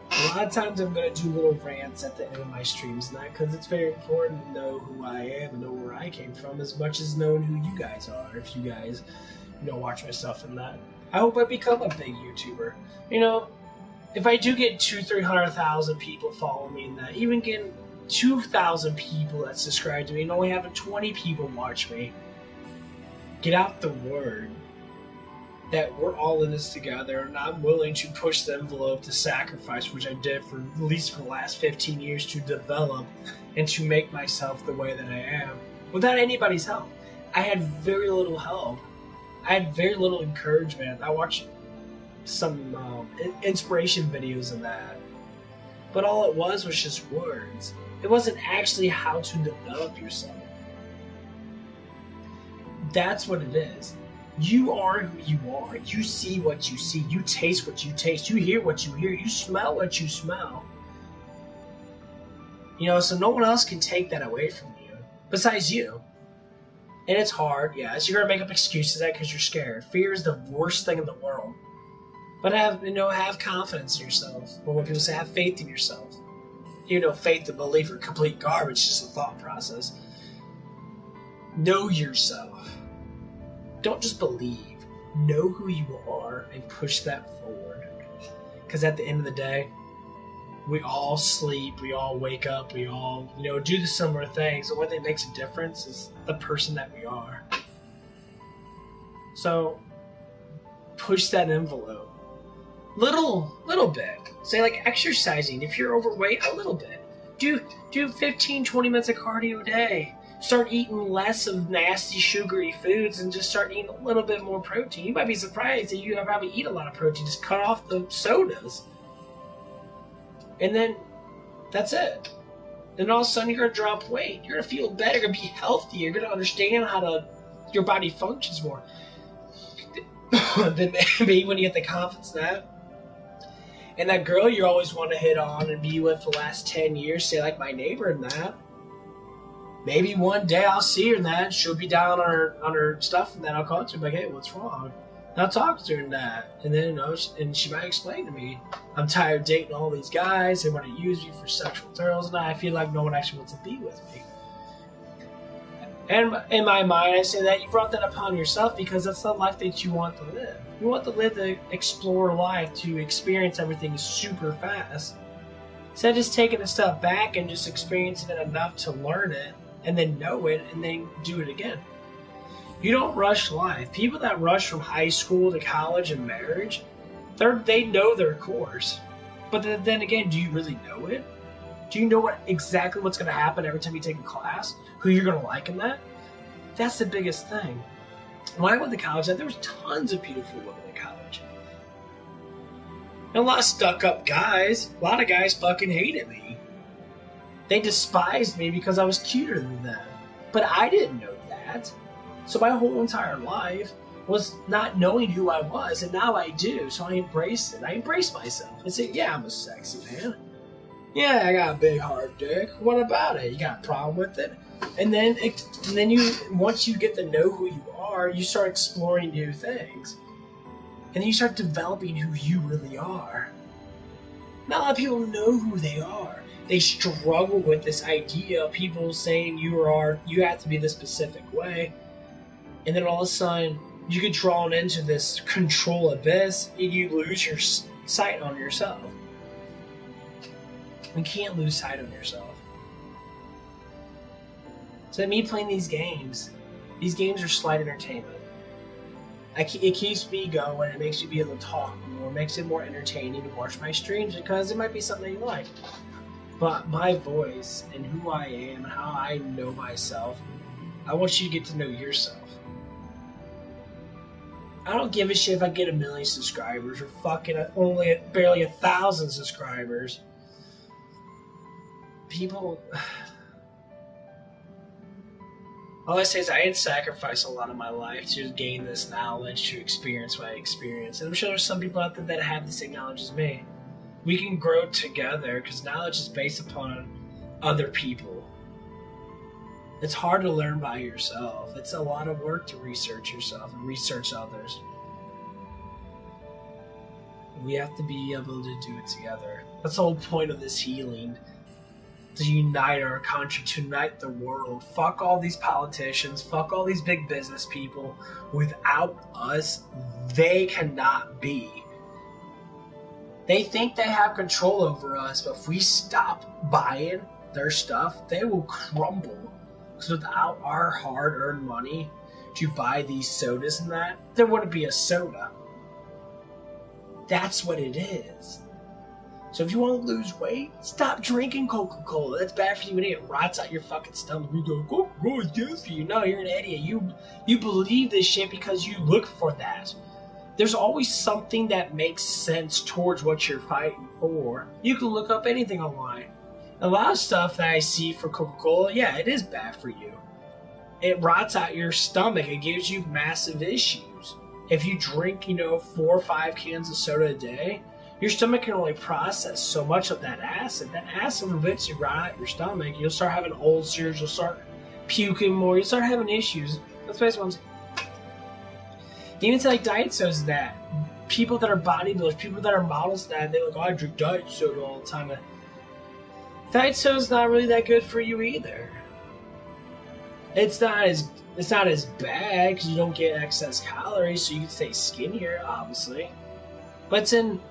A lot of times I'm going to do little rants at the end of my streams, not because it's very important to know who I am and know where I came from as much as knowing who you guys are, if you guys, watch my stuff and that. I hope I become a big YouTuber. If I do get 200,000-300,000 people follow me and that, even getting 2,000 people that subscribe to me and only having 20 people watch me, get out the word. that we're all in this together, and I'm willing to push the envelope to sacrifice, which I did for at least for the last 15 years to develop and to make myself the way that I am without anybody's help. I had very little help. I had very little encouragement. I watched some inspiration videos of that, but all it was just words. It wasn't actually how to develop yourself. That's what it is. You are who you are. You see what you see. You taste what you taste. You hear what you hear. You smell what you smell. You know, so no one else can take that away from you besides you. And it's hard, yes. You're gonna make up excuses because you're scared. Fear is the worst thing in the world. But have confidence in yourself. Or what people say, have faith in yourself. You know, faith and belief are complete garbage. It's just a thought process. Know yourself. Don't just believe. Know who you are and push that forward. Because at the end of the day, we all sleep, we all wake up, we all, do the similar things. The one thing that makes a difference is the person that we are. So, push that envelope. Little bit. Say like exercising. If you're overweight, a little bit. Do 15, 20 minutes of cardio a day. Start eating less of nasty, sugary foods and just start eating a little bit more protein. You might be surprised that you probably eat a lot of protein. Just cut off the sodas. And then, that's it. And all of a sudden, you're going to drop weight. You're going to feel better. You're going to be healthier. You're going to understand how your body functions more. Then maybe when you get the confidence in that, and that girl you always want to hit on and be with for the last 10 years, say like my neighbor and that, maybe one day I'll see her and that, she'll be down on her stuff and then I'll call her and be like, hey, what's wrong? And I'll talk to her and that, and then and she might explain to me, I'm tired of dating all these guys, they want to use me for sexual thrills, and I feel like no one actually wants to be with me. And in my mind, I say that you brought that upon yourself because that's the life that you want to live. You want to live the explore life, to experience everything super fast. Instead of just taking a step back and just experiencing it enough to learn it, and then know it, and then do it again. You don't rush life. People that rush from high school to college and marriage, they know their course. But then again, do you really know it? Do you know exactly what's going to happen every time you take a class? Who you're going to like in that? That's the biggest thing. When I went to college, there was tons of beautiful women in college. And a lot of stuck-up guys. A lot of guys fucking hated me. They despised me because I was cuter than them. But I didn't know that. So my whole entire life was not knowing who I was, and now I do. So I embraced it. I embraced myself. I said, yeah, I'm a sexy man. Yeah, I got a big hard dick. What about it? You got a problem with it? And then once you get to know who you are, you start exploring new things. And then you start developing who you really are. Not a lot of people know who they are. They struggle with this idea of people saying you have to be this specific way. And then all of a sudden, you get drawn into this control abyss, and you lose your sight on yourself. You can't lose sight on yourself. So me playing these games are slight entertainment. It keeps me going, it makes you be able to talk more, it makes it more entertaining to watch my streams because it might be something you like. But my voice and who I am and how I know myself, I want you to get to know yourself. I don't give a shit if I get 1 million subscribers or fucking only barely 1,000 subscribers. People, all I say is I had to sacrifice a lot of my life to gain this knowledge, to experience what I experienced. And I'm sure there's some people out there that have the same knowledge as me. We can grow together because knowledge is based upon other people. It's hard to learn by yourself. It's a lot of work to research yourself and research others. We have to be able to do it together. That's the whole point of this healing. To unite our country, to unite the world. Fuck all these politicians, fuck all these big business people. Without us, they cannot be. They think they have control over us, but if we stop buying their stuff, they will crumble. Because without our hard-earned money to buy these sodas and that, there wouldn't be a soda. That's what it is. So if you want to lose weight, stop drinking Coca-Cola. That's bad for you, and it rots out your fucking stomach. You go, Coca-Cola is good for you. No, you're an idiot. You believe this shit because you look for that. There's always something that makes sense towards what you're fighting for. You can look up anything online. A lot of stuff that I see for Coca-Cola, yeah, it is bad for you. It rots out your stomach. It gives you massive issues. If you drink, 4 or 5 cans of soda a day, your stomach can only process so much of that acid. That acid will eventually rot out your stomach. You'll start having ulcers. You'll start puking more. You'll start having issues. That's basically what I'm saying. Even to like diet sodas, that people that are bodybuilders, people that are models, that they're like, oh, I drink diet soda all the time. Diet soda's not really that good for you either. It's not as bad because you don't get excess calories, so you can stay skinnier, obviously. But it's in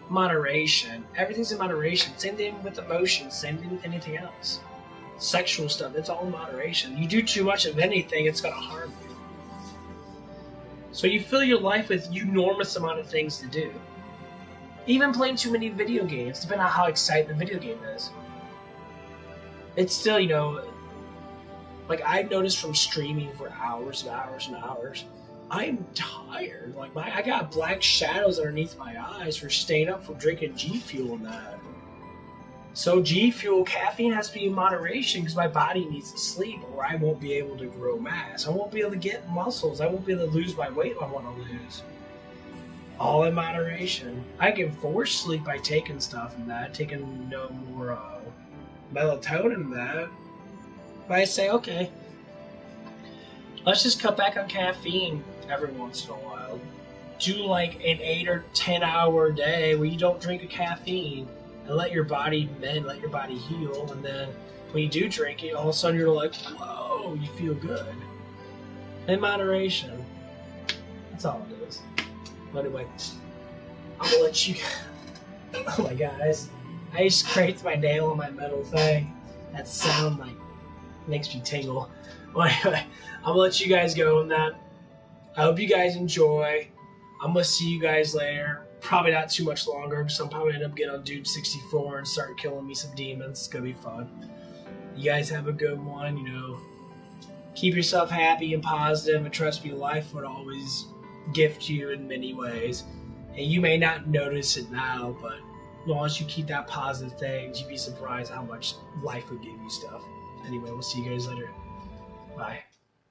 moderation. Everything's in moderation. Same thing with emotions. Same thing with anything else. Sexual stuff. It's all in moderation. You do too much of anything, it's gonna harm you. So you fill your life with an enormous amount of things to do. Even playing too many video games, depending on how exciting the video game is. It's still, like I've noticed from streaming for hours and hours and hours, I'm tired. Like I got black shadows underneath my eyes for staying up from drinking G Fuel and that. So G Fuel, caffeine has to be in moderation because my body needs to sleep or I won't be able to grow mass. I won't be able to get muscles. I won't be able to lose my weight I want to lose. All in moderation. I can force sleep by taking stuff and that, taking no more melatonin and that. But I say, okay, let's just cut back on caffeine every once in a while. Do like an 8 or 10 hour day where you don't drink a caffeine and let your body mend, let your body heal, and then when you do drink it, all of a sudden you're like, whoa, you feel good. In moderation. That's all it is. But anyway, I'm gonna let you. Oh my god, I just scraped my nail on my metal thing. That sound like makes me tingle. Well, anyway, I'm gonna let you guys go on that. I hope you guys enjoy. I'm gonna see you guys later. Probably not too much longer, because I'm probably end up getting on Dude 64 and start killing me some demons. It's gonna be fun. You guys have a good one. Keep yourself happy and positive, and trust me, life would always gift you in many ways. And you may not notice it now, but as long as you keep that positive things, you'd be surprised how much life would give you stuff. Anyway, we'll see you guys later. Bye.